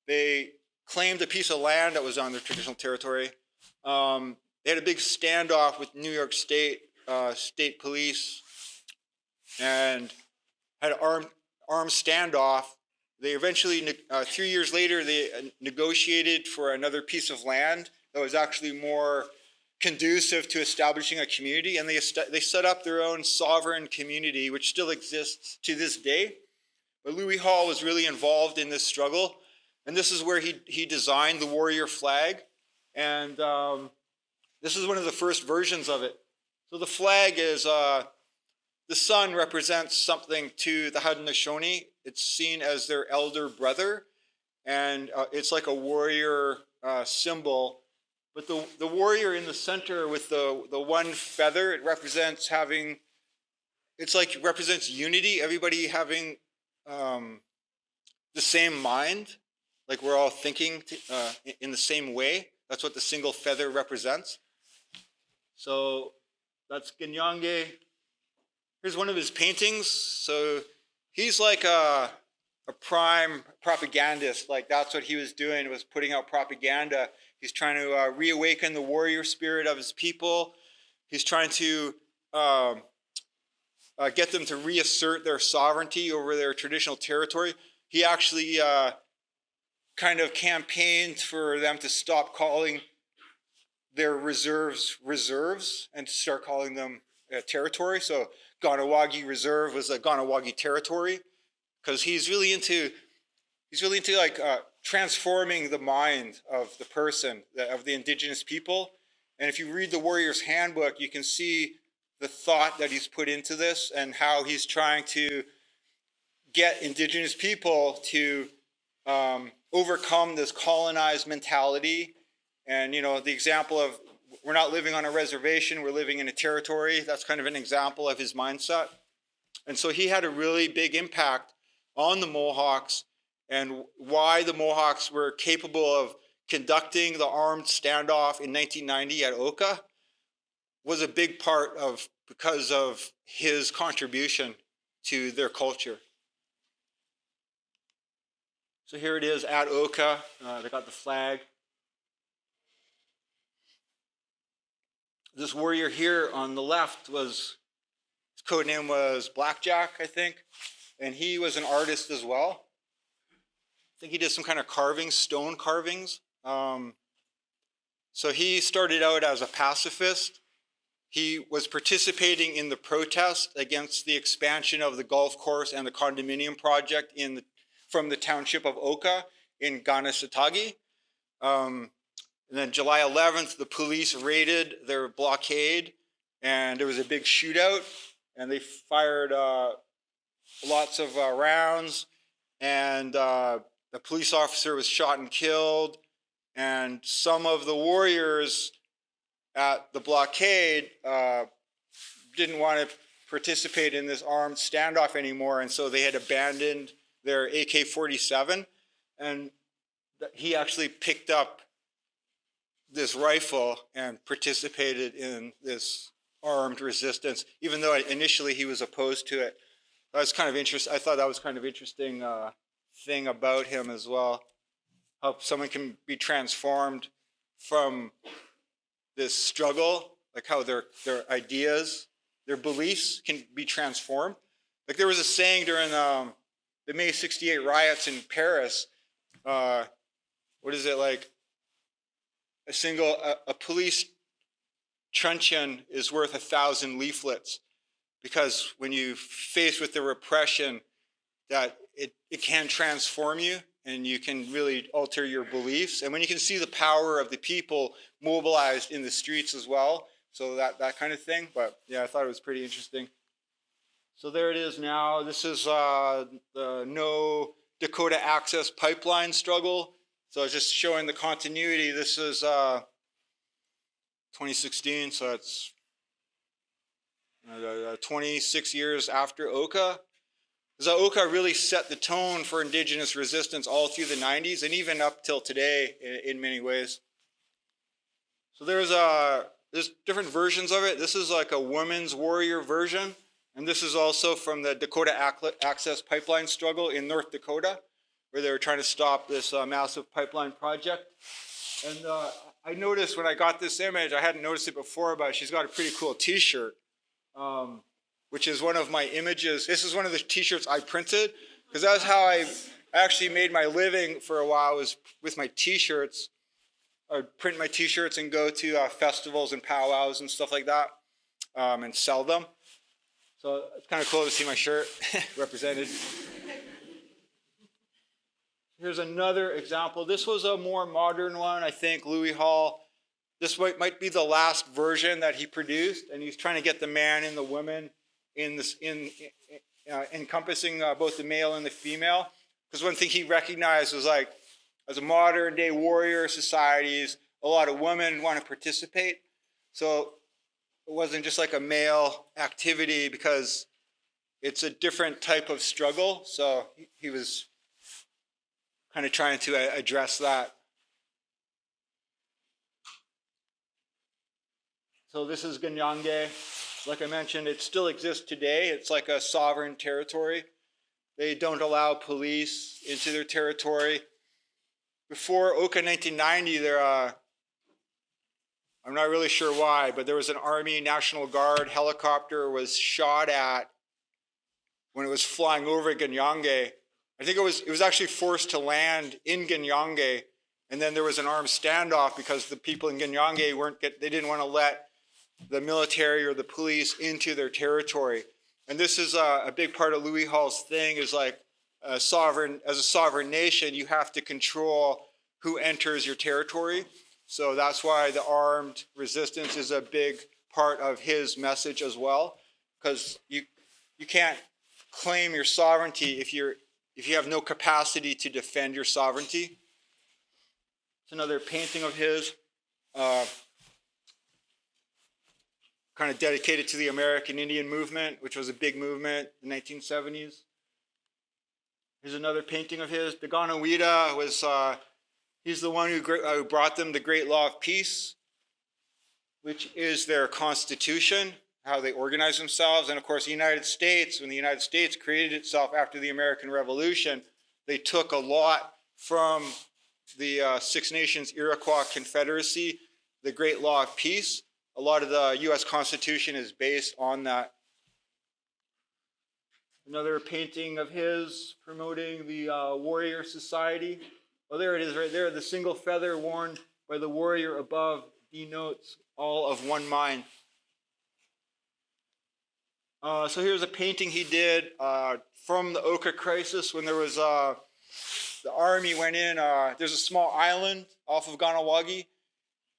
They claimed a piece of land that was on their traditional territory. They had a big standoff with New York State state police and had an armed standoff. They eventually, 3 years later, they negotiated for another piece of land that was actually more conducive to establishing a community, and they set up their own sovereign community, which still exists to this day. But Louis Hall was really involved in this struggle, and this is where he designed the warrior flag, and this is one of the first versions of it. So the flag is, the sun represents something to the Haudenosaunee. It's seen as their elder brother, and it's like a warrior symbol. But the warrior in the center with the one feather, it represents represents unity, everybody having the same mind, like we're all thinking in the same way. That's what the single feather represents. So that's Ganyange. Here's one of his paintings. So he's like a prime propagandist. Like that's what he was doing, was putting out propaganda. He's trying to reawaken the warrior spirit of his people. He's trying to get them to reassert their sovereignty over their traditional territory. He actually kind of campaigned for them to stop calling their reserves and to start calling them territory. So Kahnawake Reserve was a Kahnawake territory, because he's really into like transforming the mind of the person, of the Indigenous people. And if you read the Warrior's Handbook, you can see the thought that he's put into this and how he's trying to get Indigenous people to overcome this colonized mentality. And, you know, the example of we're not living on a reservation, we're living in a territory. That's kind of an example of his mindset. And so he had a really big impact on the Mohawks, and why the Mohawks were capable of conducting the armed standoff in 1990 at Oka was a big part of because of his contribution to their culture. So here it is at Oka. They got the flag. This warrior here on the left his code name was Blackjack, I think. And he was an artist as well. I think he did some kind of carvings, stone carvings. So he started out as a pacifist. He was participating in the protest against the expansion of the golf course and the condominium project from the township of Oka in Kanesatake. And then July 11th, the police raided their blockade, and there was a big shootout, and they fired lots of rounds, and the police officer was shot and killed, and some of the warriors at the blockade didn't want to participate in this armed standoff anymore, and so they had abandoned their AK-47, and he actually picked up this rifle and participated in this armed resistance, even though initially he was opposed to it. That was kind of interesting. I thought that was kind of interesting thing about him as well. How someone can be transformed from this struggle, like how their ideas, their beliefs can be transformed. Like there was a saying during the May 68 riots in Paris. What is it like? A police truncheon is worth 1,000 leaflets, because when you faced with the repression, that it can transform you, and you can really alter your beliefs. And when you can see the power of the people mobilized in the streets as well, so that kind of thing. But yeah, I thought it was pretty interesting. So there it is now. This is the No Dakota Access Pipeline struggle. So I was just showing the continuity. This is 2016, so it's 26 years after Oka. So Oka really set the tone for Indigenous resistance all through the 90s and even up till today in many ways. So there's different versions of it. This is like a women's warrior version, and this is also from the Dakota Access Pipeline struggle in North Dakota, where they were trying to stop this massive pipeline project. And I noticed when I got this image, I hadn't noticed it before, but she's got a pretty cool t-shirt, which is one of my images. This is one of the t-shirts I printed, because that's how I actually made my living for a while, was with my t-shirts. I'd print my t-shirts and go to festivals and powwows and stuff like that, and sell them. So it's kind of cool to see my shirt represented. Here's another example. This was a more modern one, I think, Louis Hall. This might be the last version that he produced, and he's trying to get the man and the woman encompassing both the male and the female. Because one thing he recognized was, like, as a modern day warrior societies, a lot of women want to participate. So it wasn't just like a male activity, because it's a different type of struggle. So he was kind of trying to address that. So this is Ganyange. Like I mentioned, it still exists today. It's like a sovereign territory. They don't allow police into their territory. Before Oka 1990, I'm not really sure why, but there was an Army National Guard helicopter was shot at when it was flying over Ganyange. I think it was actually forced to land in Ganyange, and then there was an armed standoff because the people in Ganyange they didn't want to let the military or the police into their territory. And this is a big part of Louis Hall's thing, is like as a sovereign nation, you have to control who enters your territory. So that's why the armed resistance is a big part of his message as well, because you can't claim your sovereignty if you have no capacity to defend your sovereignty. It's another painting of his, kind of dedicated to the American Indian movement, which was a big movement in the 1970s. Here's another painting of his. Daganawida was, he's the one who brought them the Great Law of Peace, which is their constitution, how they organize themselves. And of course, the United States, when the United States created itself after the American Revolution, they took a lot from the Six Nations Iroquois Confederacy, the Great Law of Peace. A lot of the U.S. Constitution is based on that. Another painting of his promoting the warrior society. Oh, there it is right there. The single feather worn by the warrior above denotes all of one mind. So here's a painting he did from the Oka crisis when there was, the army went in. There's a small island off of Kahnawake,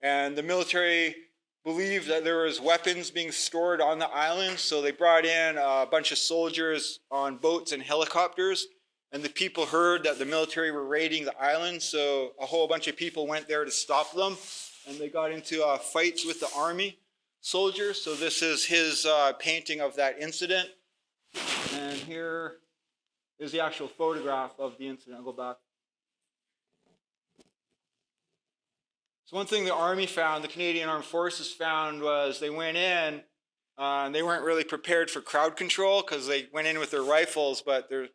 and the military believed that there was weapons being stored on the island, so they brought in a bunch of soldiers on boats and helicopters, and the people heard that the military were raiding the island, so a whole bunch of people went there to stop them, and they got into fights with the army soldiers. So this is his painting of that incident, and here is the actual photograph of the incident. I'll go back. So one thing the Army found, the Canadian Armed Forces found, was they went in and they weren't really prepared for crowd control because they went in with their rifles, but they're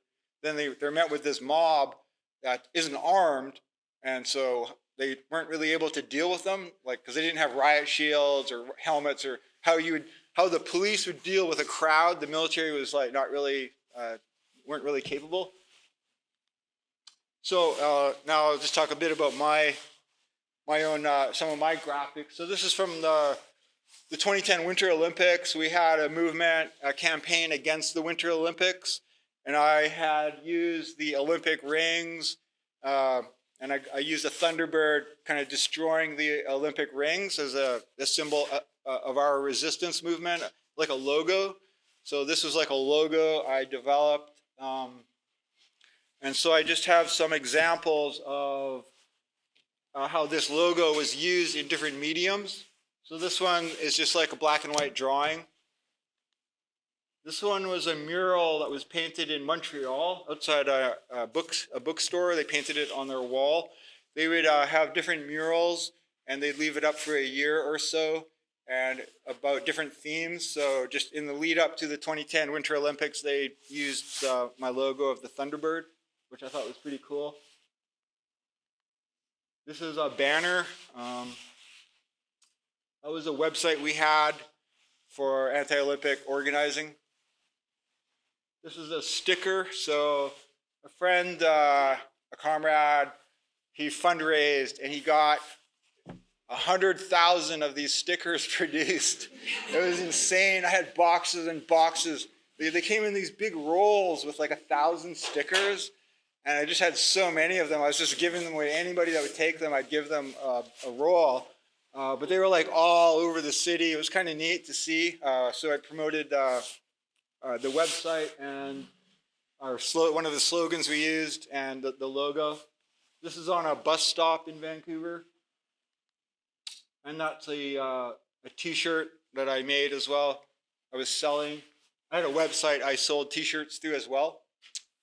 met with this mob that isn't armed, and so they weren't really able to deal with them, like because they didn't have riot shields or helmets, or how the police would deal with a crowd. The military was like not really weren't really capable. So now I'll just talk a bit about my own, some of my graphics. So this is from the 2010 Winter Olympics. We had a movement, a campaign against the Winter Olympics, and I had used the Olympic rings, and I used a Thunderbird kind of destroying the Olympic rings as a symbol of our resistance movement, like a logo. So this was like a logo I developed. And so I just have some examples of how this logo was used in different mediums. So this one is just like a black and white drawing. This one was a mural that was painted in Montreal outside a bookstore. They painted it on their wall. They would have different murals, and they'd leave it up for a year or so, and about different themes. So just in the lead up to the 2010 Winter Olympics, they used my logo of the Thunderbird, which I thought was pretty cool. This is a banner. That was a website we had for anti-Olympic organizing. This is a sticker. So a friend, a comrade, he fundraised and he got 100,000 of these stickers produced. It was insane. I had boxes and boxes. They came in these big rolls with like 1,000 stickers. And I just had so many of them. I was just giving them away. Anybody that would take them, I'd give them a roll. But they were like all over the city. It was kind of neat to see. So I promoted the website and one of the slogans we used and the logo. This is on a bus stop in Vancouver. And that's a t-shirt that I made as well. I was selling. I had a website I sold t-shirts through as well.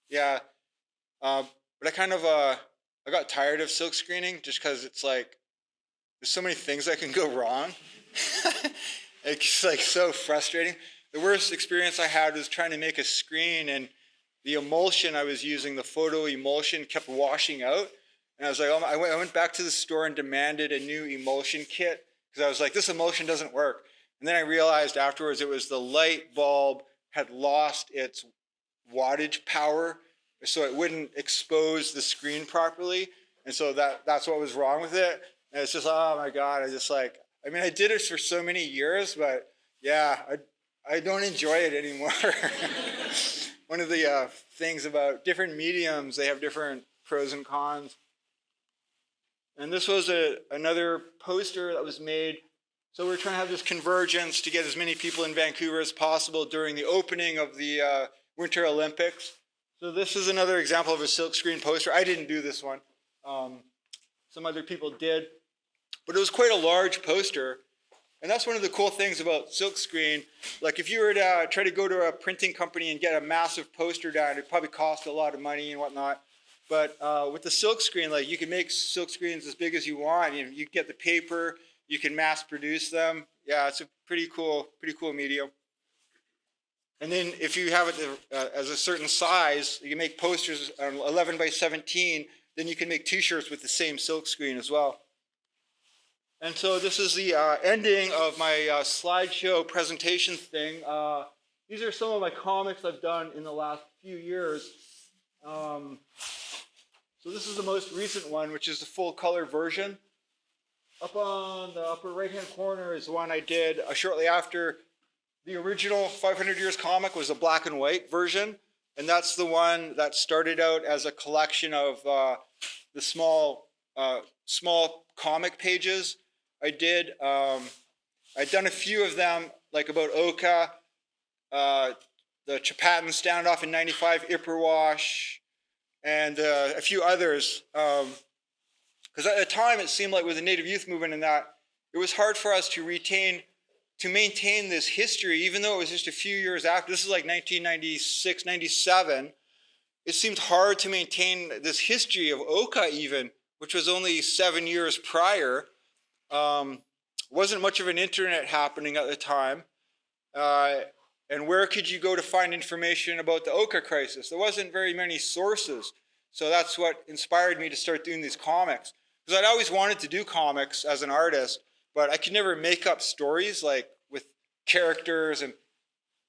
Yeah. But I kind of I got tired of silk screening just because it's like there's so many things that can go wrong. It's like so frustrating. The worst experience I had was trying to make a screen, and the emulsion I was using, the photo emulsion, kept washing out. And I was like, oh, I went back to the store and demanded a new emulsion kit because I was like, this emulsion doesn't work. And then I realized afterwards it was the light bulb had lost its wattage power, so it wouldn't expose the screen properly. And so that's what was wrong with it. And it's just, oh my God, I mean, I did it for so many years, but yeah, I don't enjoy it anymore. One of the things about different mediums, they have different pros and cons. And this was another poster that was made. So we're trying to have this convergence to get as many people in Vancouver as possible during the opening of the Winter Olympics. So this is another example of a silkscreen poster. I didn't do this one. Some other people did. But it was quite a large poster. And that's one of the cool things about silkscreen. Like if you were to try to go to a printing company and get a massive poster down, it'd probably cost a lot of money and whatnot. But with the silkscreen, like you can make silkscreens as big as you want. You get the paper, you can mass produce them. Yeah, it's a pretty cool medium. And then if you have it as a certain size, you can make posters 11 by 17, then you can make t-shirts with the same silkscreen as well. And so this is the ending of my slideshow presentation thing. These are some of my comics I've done in the last few years. So this is the most recent one, which is the full color version. Up on the upper right-hand corner is one I did shortly after the original 500 Years comic was a black and white version. And that's the one that started out as a collection of the small comic pages I did. I'd done a few of them, like about Oka, the Chapatan standoff in '95, Ipperwash, and a few others. Because at the time it seemed like with the Native Youth Movement and that, it was hard for us to maintain this history, even though it was just a few years after. This is like 1996, 97. It seemed hard to maintain this history of Oka even, which was only 7 years prior. Wasn't much of an internet happening at the time. And where could you go to find information about the Oka crisis? There wasn't very many sources. So that's what inspired me to start doing these comics. Because I'd always wanted to do comics as an artist, but I could never make up stories like with characters and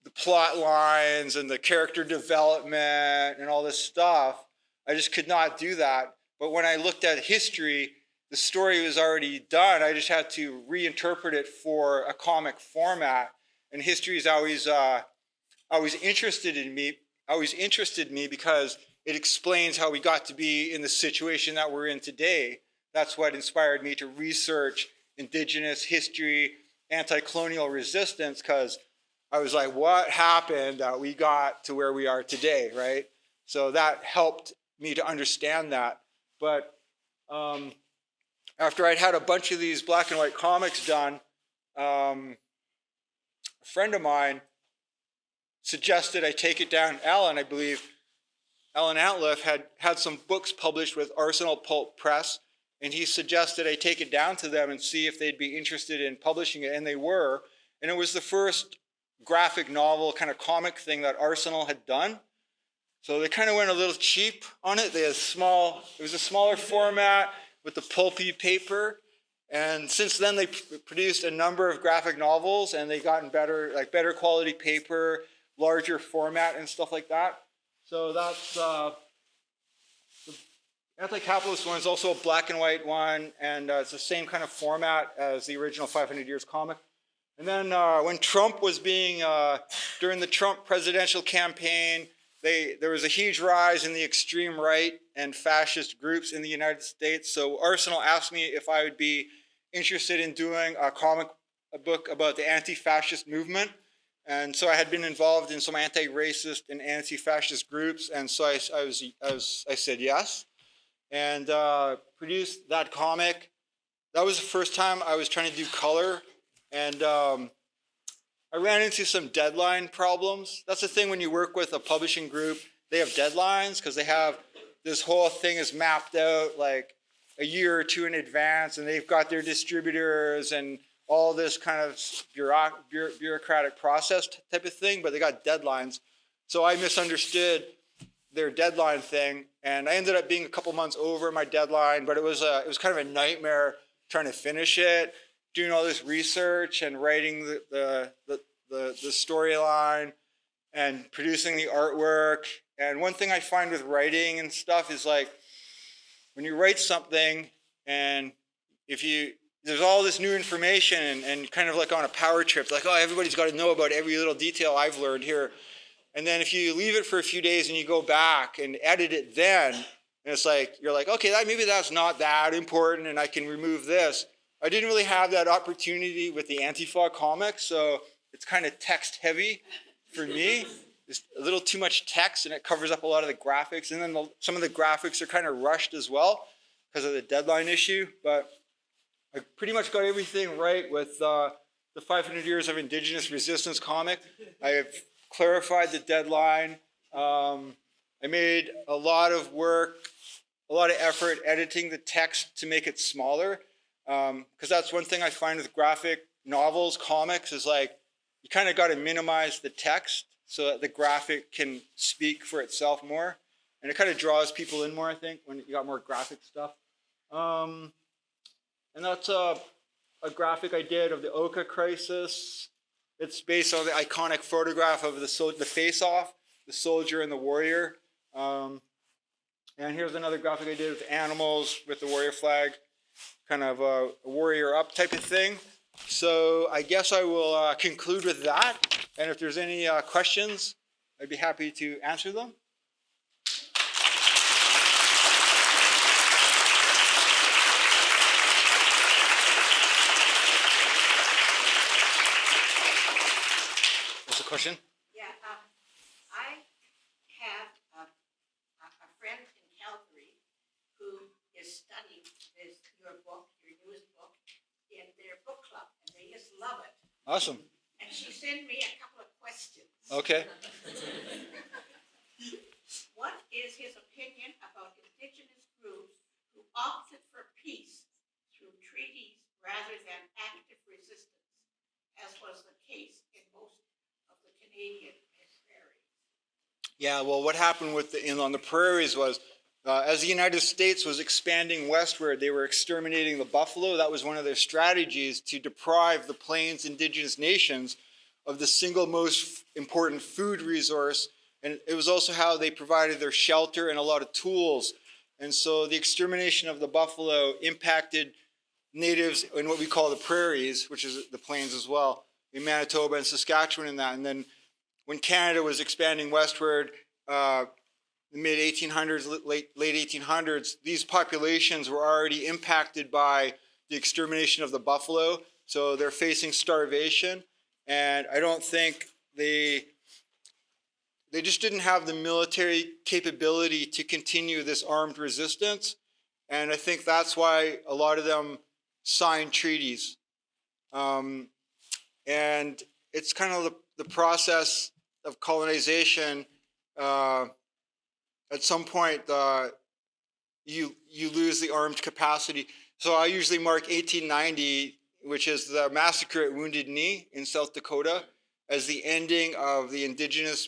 the plot lines and the character development and all this stuff. I just could not do that. But when I looked at history, the story was already done. I just had to reinterpret it for a comic format. And history is always interested me because it explains how we got to be in the situation that we're in today. That's what inspired me to research Indigenous history, anti-colonial resistance, because I was like, what happened that we got to where we are today, right? So that helped me to understand that. But after I'd had a bunch of these black and white comics done, a friend of mine suggested I take it down. Alan, I believe, Alan Antliff had some books published with Arsenal Pulp Press, and he suggested I take it down to them and see if they'd be interested in publishing it, and they were. And it was the first graphic novel kind of comic thing that Arsenal had done. So they kind of went a little cheap on it. It was a smaller format with the pulpy paper. And since then they produced a number of graphic novels, and they've gotten better quality paper, larger format and stuff like that. So that's the Anti-Capitalist one is also a black and white one, and it's the same kind of format as the original 500 Years comic. And then when Trump was during the Trump presidential campaign, there was a huge rise in the extreme right and fascist groups in the United States. So Arsenal asked me if I would be interested in doing a book about the anti-fascist movement. And so I had been involved in some anti-racist and anti-fascist groups, and so I said yes, and produced that comic. That was the first time I was trying to do color, and I ran into some deadline problems. That's the thing when you work with a publishing group. They have deadlines because they have this whole thing is mapped out like a year or two in advance, and they've got their distributors and all this kind of bureaucratic process type of thing, but they got deadlines. So I misunderstood their deadline thing, and I ended up being a couple months over my deadline, but it was kind of a nightmare trying to finish it, doing all this research and writing the storyline and producing the artwork. And one thing I find with writing and stuff is like, when you write something and there's all this new information and kind of like on a power trip, like, oh, everybody's got to know about every little detail I've learned here. And then if you leave it for a few days and you go back and edit it then, and it's like, you're like, okay, maybe that's not that important and I can remove this. I didn't really have that opportunity with the Antifa comics, so it's kind of text heavy for me. It's a little too much text and it covers up a lot of the graphics. And then some of the graphics are kind of rushed as well because of the deadline issue. But I pretty much got everything right with the 500 Years of Indigenous Resistance comic. I have clarified the deadline. I made a lot of work, a lot of effort editing the text to make it smaller. Because that's one thing I find with graphic novels, comics, is like, you kind of got to minimize the text so that the graphic can speak for itself more. And it kind of draws people in more, I think, when you got more graphic stuff. And that's a graphic I did of the Oka crisis. It's based on the iconic photograph of the face-off, the soldier and the warrior. And here's another graphic I did with animals with the warrior flag, kind of a warrior up type of thing. So I guess I will conclude with that. And if there's any questions, I'd be happy to answer them. What's the question? Yeah, I have a friend in Calgary who is studying your newest book, in their book club, and they just love it. Awesome. And she sent me a couple of questions. Okay. What is his opinion about Indigenous groups who opted for peace through treaties rather than active resistance, as was the case in most of the Canadian prairies? Yeah, well, what happened on the prairies was, as the United States was expanding westward, they were exterminating the buffalo. That was one of their strategies to deprive the Plains Indigenous nations of the single most important food resource. And it was also how they provided their shelter and a lot of tools. And so the extermination of the buffalo impacted natives in what we call the prairies, which is the plains as well, in Manitoba and Saskatchewan and that. And then when Canada was expanding westward, the mid-1800s, late 1800s, these populations were already impacted by the extermination of the buffalo. So they're facing starvation. And I don't think they just didn't have the military capability to continue this armed resistance. And I think that's why a lot of them signed treaties. And it's kind of the process of colonization. At some point, you lose the armed capacity. So I usually mark 1890, which is the massacre at Wounded Knee in South Dakota, as the ending of the Indigenous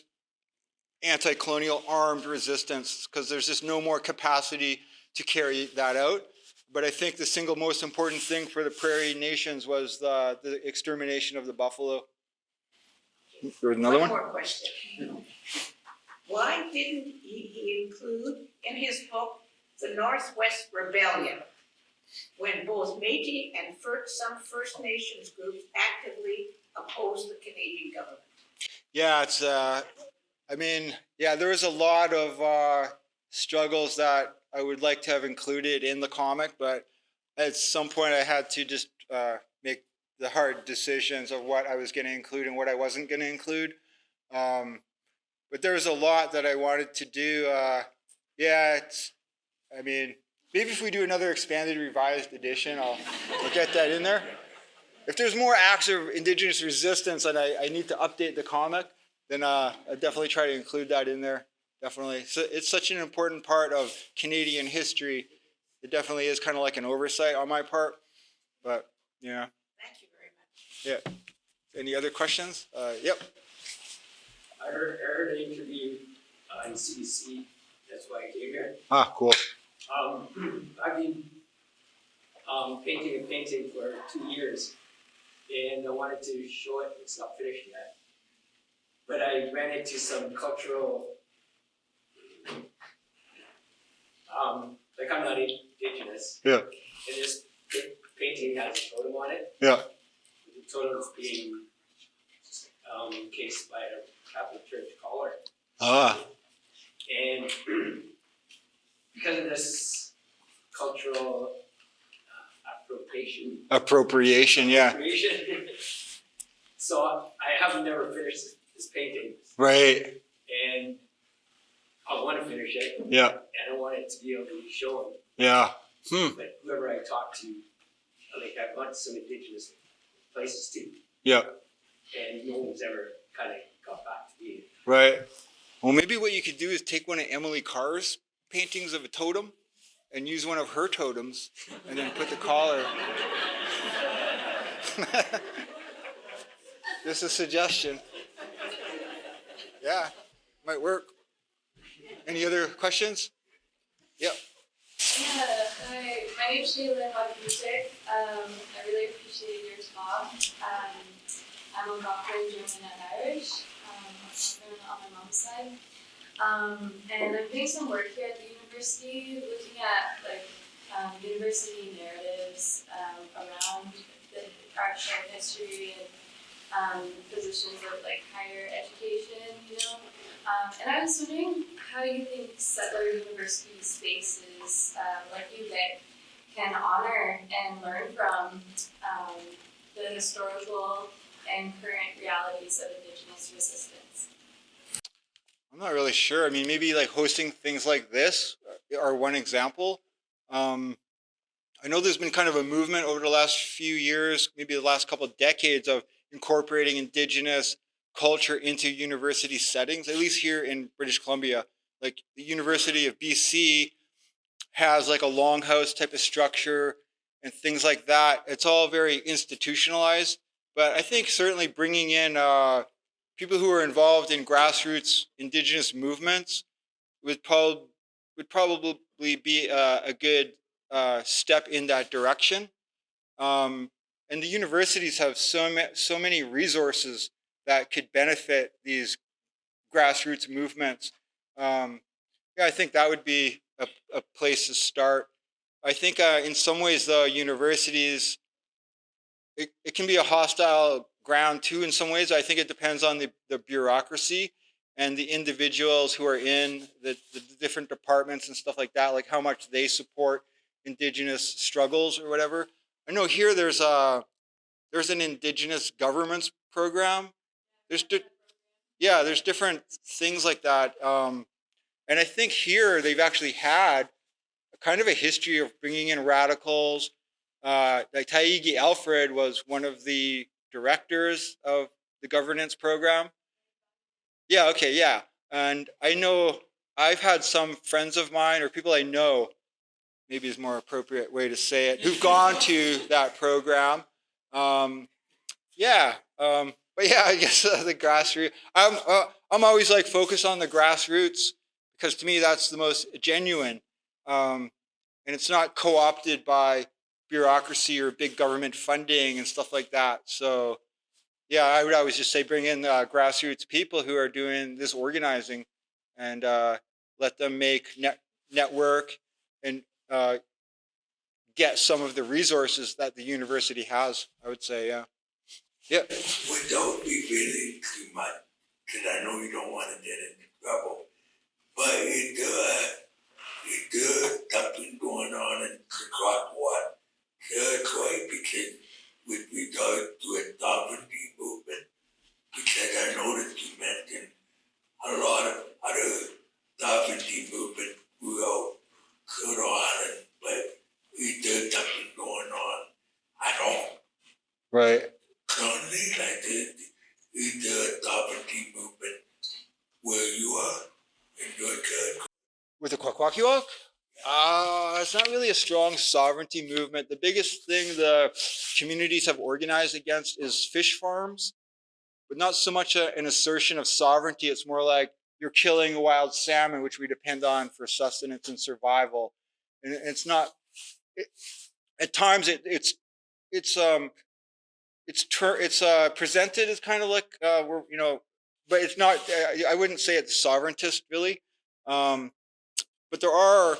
anti-colonial armed resistance, because there's just no more capacity to carry that out. But I think the single most important thing for the prairie nations was the extermination of the buffalo. There was another one? One more question. Why didn't he include in his book the Northwest Rebellion, when both Métis and some First Nations groups actively opposed the Canadian government? Yeah, there was a lot of struggles that I would like to have included in the comic, but at some point I had to just make the hard decisions of what I was going to include and what I wasn't going to include. But there was a lot that I wanted to do. Maybe if we do another expanded, revised edition, I'll get that in there. If there's more acts of Indigenous resistance and I need to update the comic, then I'll definitely try to include that in there. definitely. So it's such an important part of Canadian history. It definitely is kind of like an oversight on my part, but yeah. Thank you very much. Yeah. Any other questions? Yep. I heard an interview on CBC. That's why I came here. Ah, cool. I've been painting a painting for 2 years, and I wanted to show it. It's not finished yet, but I ran into some cultural. Like I'm not Indigenous. Yeah. And this painting has a totem on it. Yeah. The totem is being encased by a Catholic Church collar. Ah. And because of this cultural Appropriation, yeah. So I have never finished this painting. Right. And I want to finish it. Yeah. And I want it to be able to be shown. Yeah. But whoever I talk to, I've gone to some Indigenous places too. Yeah. And no one's ever kind of got back to me. Right. Well, maybe what you could do is take one of Emily Carr's paintings of a totem and use one of her totems and then put the collar. Just a suggestion. Yeah, might work. Any other questions? Yep. Yeah, hi. My name's Lehan. I really appreciated your talk. I'm Algonquin, German, and Irish. Algonquin on my mom's side. And I'm doing some work here at the university, looking at university narratives around the actual history and positions of higher education, And I was wondering how you think settler university spaces like UVic can honor and learn from the historical and current realities of Indigenous resistance. I'm not really sure. I mean, maybe hosting things like this are one example. I know there's been kind of a movement over the last few years, maybe the last couple of decades, of incorporating Indigenous culture into university settings, at least here in British Columbia. Like the University of BC has a longhouse type of structure and things like that. It's all very institutionalized, but I think certainly bringing in people who are involved in grassroots Indigenous movements would probably be a good step in that direction. And the universities have so many resources that could benefit these grassroots movements. I think that would be a place to start. I think in some ways, though, universities, it can be a hostile ground too in some ways. I think it depends on the bureaucracy and the individuals who are in the different departments and stuff like that, like how much they support Indigenous struggles or whatever. I know here there's an Indigenous governments program. There's different things like that. And I think here they've actually had kind of a history of bringing in radicals. Like Taigi Alfred was one of the directors of the governance program. Yeah, okay, yeah. And I know I've had some friends of mine or people I know, maybe is a more appropriate way to say it, who've gone to that program. But yeah, I guess the grassroots. I'm always focused on the grassroots because to me that's the most genuine, and it's not co-opted by bureaucracy or big government funding and stuff like that. So yeah, I would always just say bring in grassroots people who are doing this organizing, and let them make network and get some of the resources that the university has. I would say, yeah. Yeah. Well, don't be really too much, because I know you don't want to get into trouble. But it something going on in the Kwakwaka'wakw territory, because with regard to a sovereignty movement, because I noticed you mentioned a lot of other sovereignty movements throughout Cook Island, but there's something going on at home. Right. Currently, is there a sovereignty movement where you are in your Kwakwaka'wakw? It's not really a strong sovereignty movement. The biggest thing the communities have organized against is fish farms, but not so much an assertion of sovereignty. It's more like you're killing a wild salmon, which we depend on for sustenance and survival. And it's not. At times, it's presented as kind of like we're but it's not. I wouldn't say it's sovereigntist really. But there are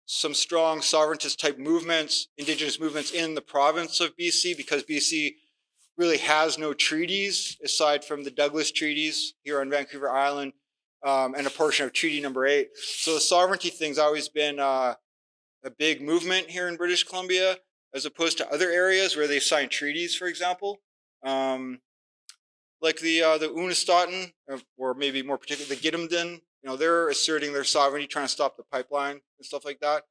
some strong sovereigntist type movements, Indigenous movements in the province of BC, because BC really has no treaties aside from the Douglas treaties here on Vancouver Island and a portion of Treaty Number 8. So the sovereignty thing's always been a big movement here in British Columbia, as opposed to other areas where they've signed treaties, for example. Like the Unistoten, or maybe more particularly the Gidimt'en, they're asserting their sovereignty, trying to stop the pipeline and stuff like that.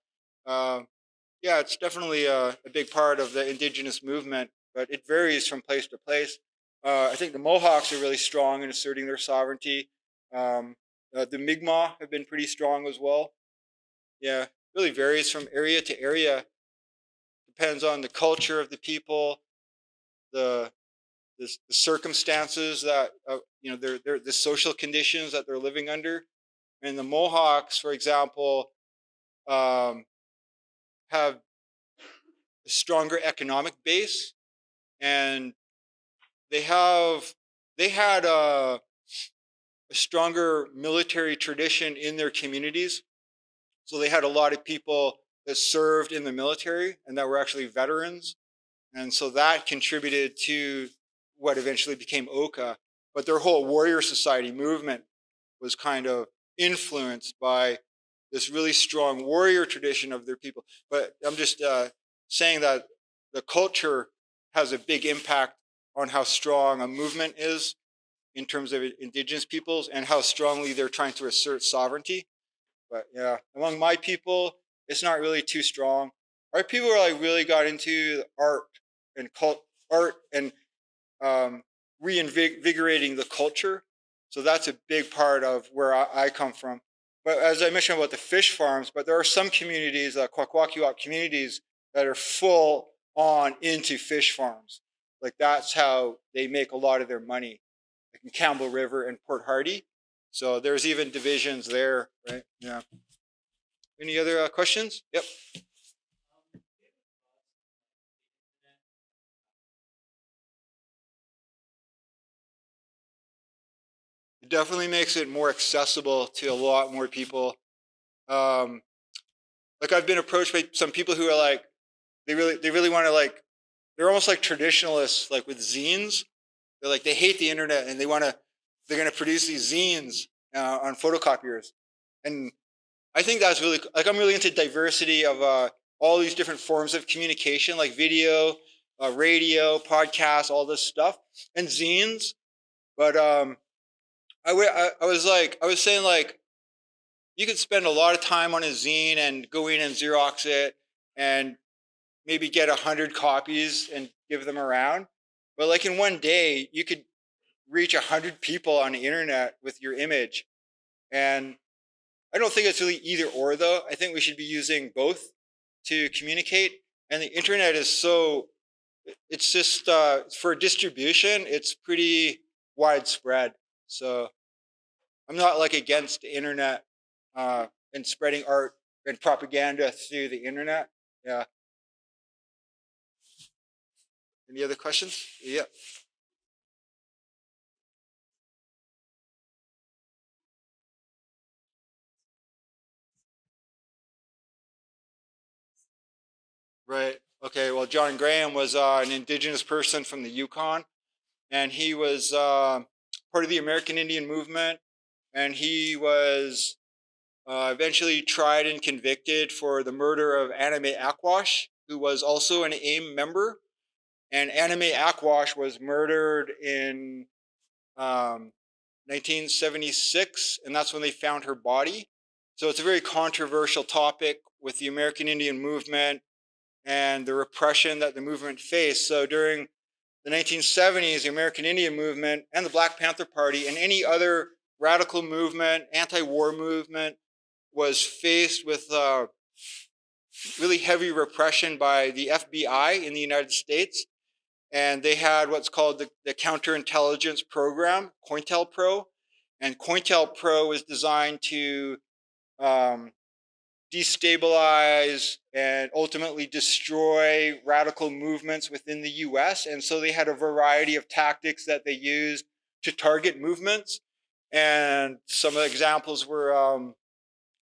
Yeah, it's definitely a big part of the Indigenous movement, but it varies from place to place. I think the Mohawks are really strong in asserting their sovereignty. The Mi'kmaq have been pretty strong as well. Yeah, really varies from area to area. Depends on the culture of the people, the circumstances that the social conditions that they're living under. And the Mohawks, for example, have a stronger economic base, and they had a stronger military tradition in their communities. So they had a lot of people that served in the military and that were actually veterans. And so that contributed to what eventually became Oka. But their whole warrior society movement was kind of influenced by this really strong warrior tradition of their people. But I'm just saying that the culture has a big impact on how strong a movement is in terms of Indigenous peoples and how strongly they're trying to assert sovereignty. But yeah, among my people, it's not really too strong. Our people are like really got into art and reinvigorating the culture. So that's a big part of where I come from. But as I mentioned about the fish farms, but there are some communities, Kwakwaka'wakw communities, that are full on into fish farms. Like that's how they make a lot of their money, like in Campbell River and Port Hardy. So there's even divisions there, right? Yeah. Any other questions? Yep. It definitely makes it more accessible to a lot more people. Like I've been approached by some people who are like, they really want to like, they're almost like traditionalists, like with zines. They're like, they hate the internet and they're going to produce these zines on photocopiers. And I think that's really, like I'm really into diversity of all these different forms of communication, like video, radio, podcasts, all this stuff, and zines. But I was saying like, you could spend a lot of time on a zine and go in and Xerox it and maybe get 100 copies and give them around. But like in one day, you could reach 100 people on the internet with your image. And I don't think it's really either or though. I think we should be using both to communicate. And the internet is it's just for distribution, it's pretty widespread. So I'm not like against the internet and spreading art and propaganda through the internet. Yeah. Any other questions? Yeah. Right. Okay. Well, John Graham was an Indigenous person from the Yukon, and he was part of the American Indian movement, and he was eventually tried and convicted for the murder of Anime Akwash, who was also an AIM member. And Anime Akwash was murdered in 1976, and that's when they found her body. So it's a very controversial topic with the American Indian movement and the repression that the movement faced. So during the 1970s, the American Indian movement and the Black Panther Party and any other radical movement, anti-war movement, was faced with really heavy repression by the FBI in the United States. And they had what's called the counterintelligence program, COINTELPRO. And COINTELPRO was designed to destabilize and ultimately destroy radical movements within the US. And so they had a variety of tactics that they used to target movements. And some of the examples were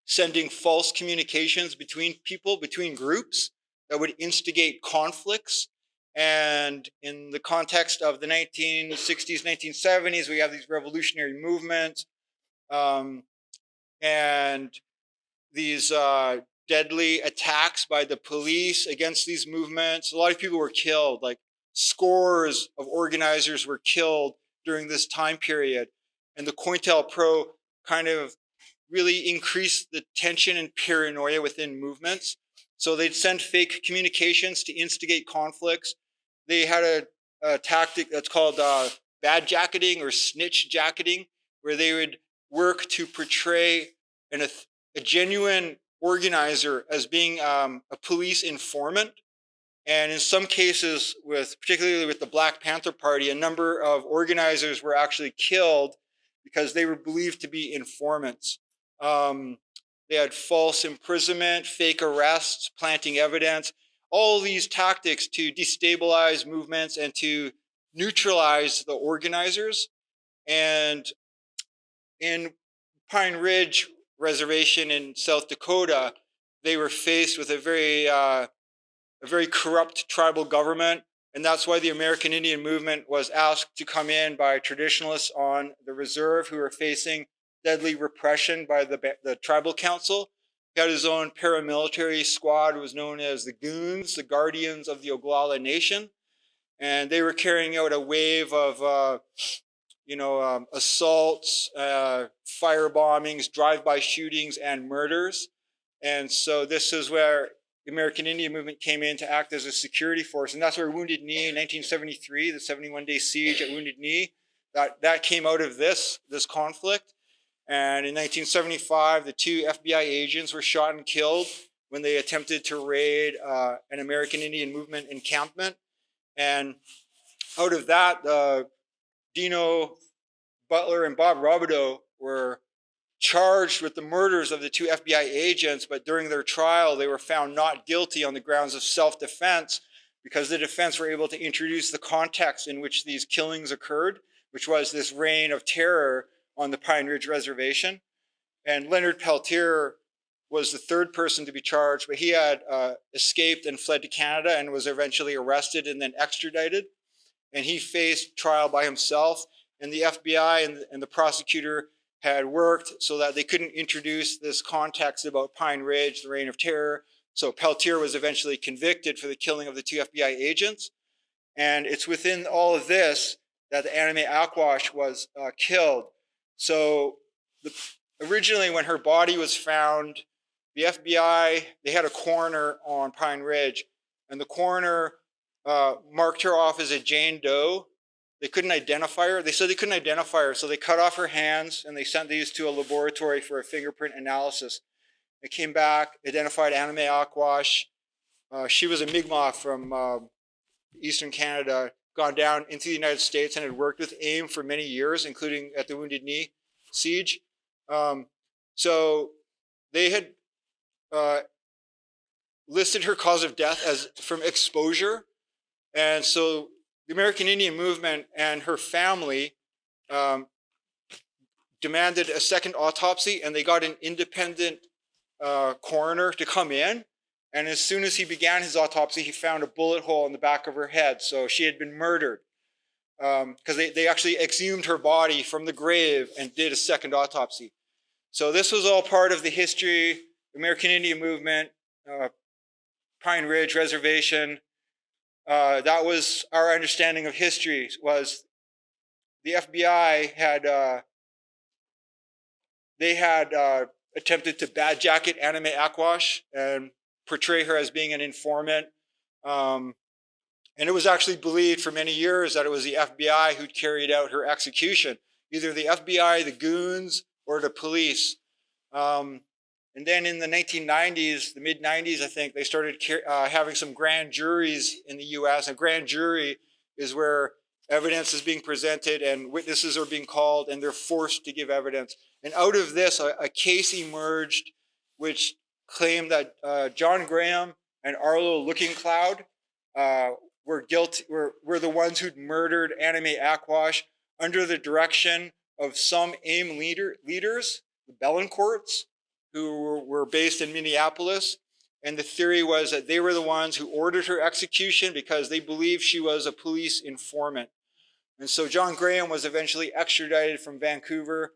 sending false communications between people, between groups that would instigate conflicts. And in the context of the 1960s, 1970s, we have these revolutionary movements and these deadly attacks by the police against these movements. A lot of people were killed, like scores of organizers were killed during this time period. And the COINTELPRO kind of really increased the tension and paranoia within movements. So they'd send fake communications to instigate conflicts. They had a tactic that's called bad jacketing or snitch jacketing, where they would work to portray a genuine organizer as being a police informant. And in some cases, particularly with the Black Panther Party, a number of organizers were actually killed because they were believed to be informants. They had false imprisonment, fake arrests, planting evidence, all these tactics to destabilize movements and to neutralize the organizers. And in Pine Ridge Reservation in South Dakota, they were faced with a very corrupt tribal government. And that's why the American Indian movement was asked to come in by traditionalists on the reserve who were facing deadly repression by the tribal council. He had his own paramilitary squad, was known as the Goons, the Guardians of the Oglala Nation. And they were carrying out a wave of assaults, fire bombings, drive-by shootings, and murders. And so this is where the American Indian movement came in to act as a security force. And that's where Wounded Knee in 1973, the 71-day siege at Wounded Knee, that came out of this conflict. And in 1975, the 2 FBI agents were shot and killed when they attempted to raid an American Indian movement encampment. And out of that, Dino Butler and Bob Robideau were charged with the murders of the 2 FBI agents, but during their trial, they were found not guilty on the grounds of self-defense because the defense were able to introduce the context in which these killings occurred, which was this reign of terror on the Pine Ridge Reservation. And Leonard Peltier was the 3rd person to be charged, but he had escaped and fled to Canada and was eventually arrested and then extradited. And he faced trial by himself. And the FBI and the prosecutor had worked so that they couldn't introduce this context about Pine Ridge, the reign of terror. So Peltier was eventually convicted for the killing of the 2 FBI agents. And it's within all of this that the Antifa was killed. So originally when her body was found, the FBI, they had a coroner on Pine Ridge, and the coroner marked her off as a Jane Doe. They couldn't identify her. They said they couldn't identify her, so they cut off her hands and they sent these to a laboratory for a fingerprint analysis. It came back, identified Kwakwaka'wakw. She was a Mi'kmaq from Eastern Canada, gone down into the United States and had worked with AIM for many years, including at the Wounded Knee siege. So they had listed her cause of death as from exposure. And so the American Indian movement and her family demanded a second autopsy, and they got an independent coroner to come in. And as soon as he began his autopsy, he found a bullet hole in the back of her head. So she had been murdered because they actually exhumed her body from the grave and did a second autopsy. So this was all part of the history, the American Indian movement, Pine Ridge Reservation. That was our understanding of history. Was the FBI had attempted to bad jacket Kwakwaka'wakw and portray her as being an informant. And it was actually believed for many years that it was the FBI who'd carried out her execution, either the FBI, the goons, or the police. And And then in the 1990s, the mid-90s, I think, they started having some grand juries in the US. A grand jury is where evidence is being presented and witnesses are being called and they're forced to give evidence. And out of this, a case emerged which claimed that John Graham and Arlo Looking Cloud were the ones who'd murdered Kwakwaka'wakw under the direction of some AIM leaders, the Bellancourts, who were based in Minneapolis. And the theory was that they were the ones who ordered her execution because they believed she was a police informant. And so John Graham was eventually extradited from Vancouver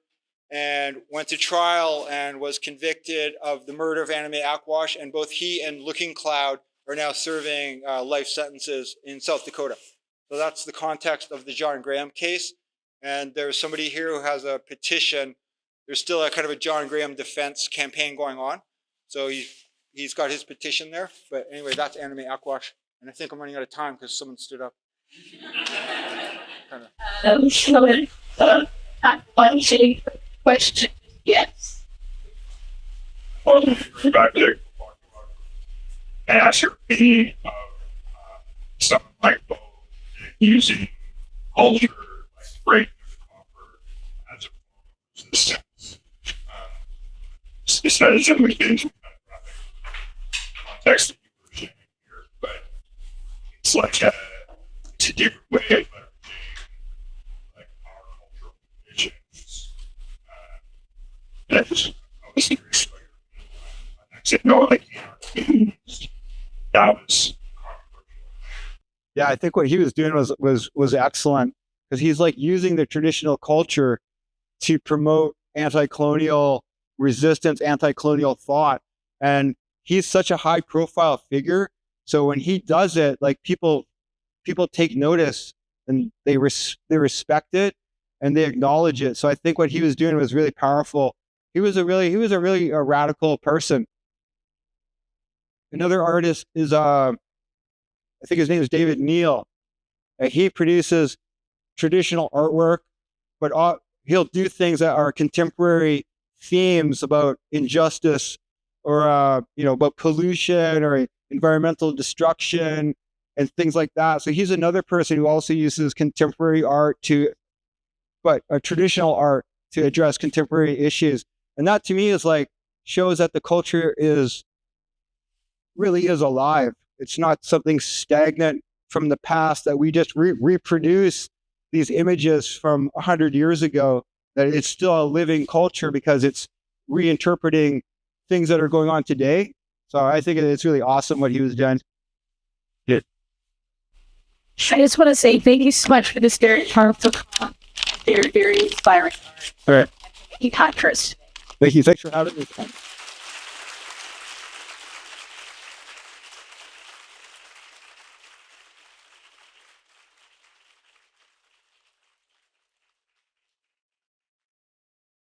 and went to trial and was convicted of the murder of Kwakwaka'wakw. And both he and Looking Cloud are now serving life sentences in South Dakota. So that's the context of the John Graham case. And there's somebody here who has a petition. There's still a kind of a John Graham defense campaign going on. So he's got his petition there. But anyway, that's Kwakwaka'wakw. And I think I'm running out of time because someone stood up. Question. Yes. Well, back to answer me of something like both using culture like breaking the copper as a form of resistance. It's not as if we get into context that you were sharing here, but it's like it's a different way of leveraging like our cultural traditions. And I was curious about your I said, no, like, that was Yeah, I think what he was doing was excellent because he's like using the traditional culture to promote anti-colonial resistance, anti-colonial thought. And he's such a high profile figure. So when he does it, like people take notice and they respect it and they acknowledge it. So I think what he was doing was really powerful. He was a really radical person. Another artist is I think his name is David Neal. He produces traditional artwork, but he'll do things that are contemporary themes about injustice or about pollution or environmental destruction and things like that. So he's another person who also uses contemporary art traditional art to address contemporary issues. And that to me is like shows that the culture really is alive. It's not something stagnant from the past that we just reproduce these images from 100 years ago, that it's still a living culture because it's reinterpreting things that are going on today. So I think it's really awesome what he was doing. Yeah. I just want to say thank you so much for this very powerful, very, very inspiring. All right. You got first. Thank you. Thanks for having me.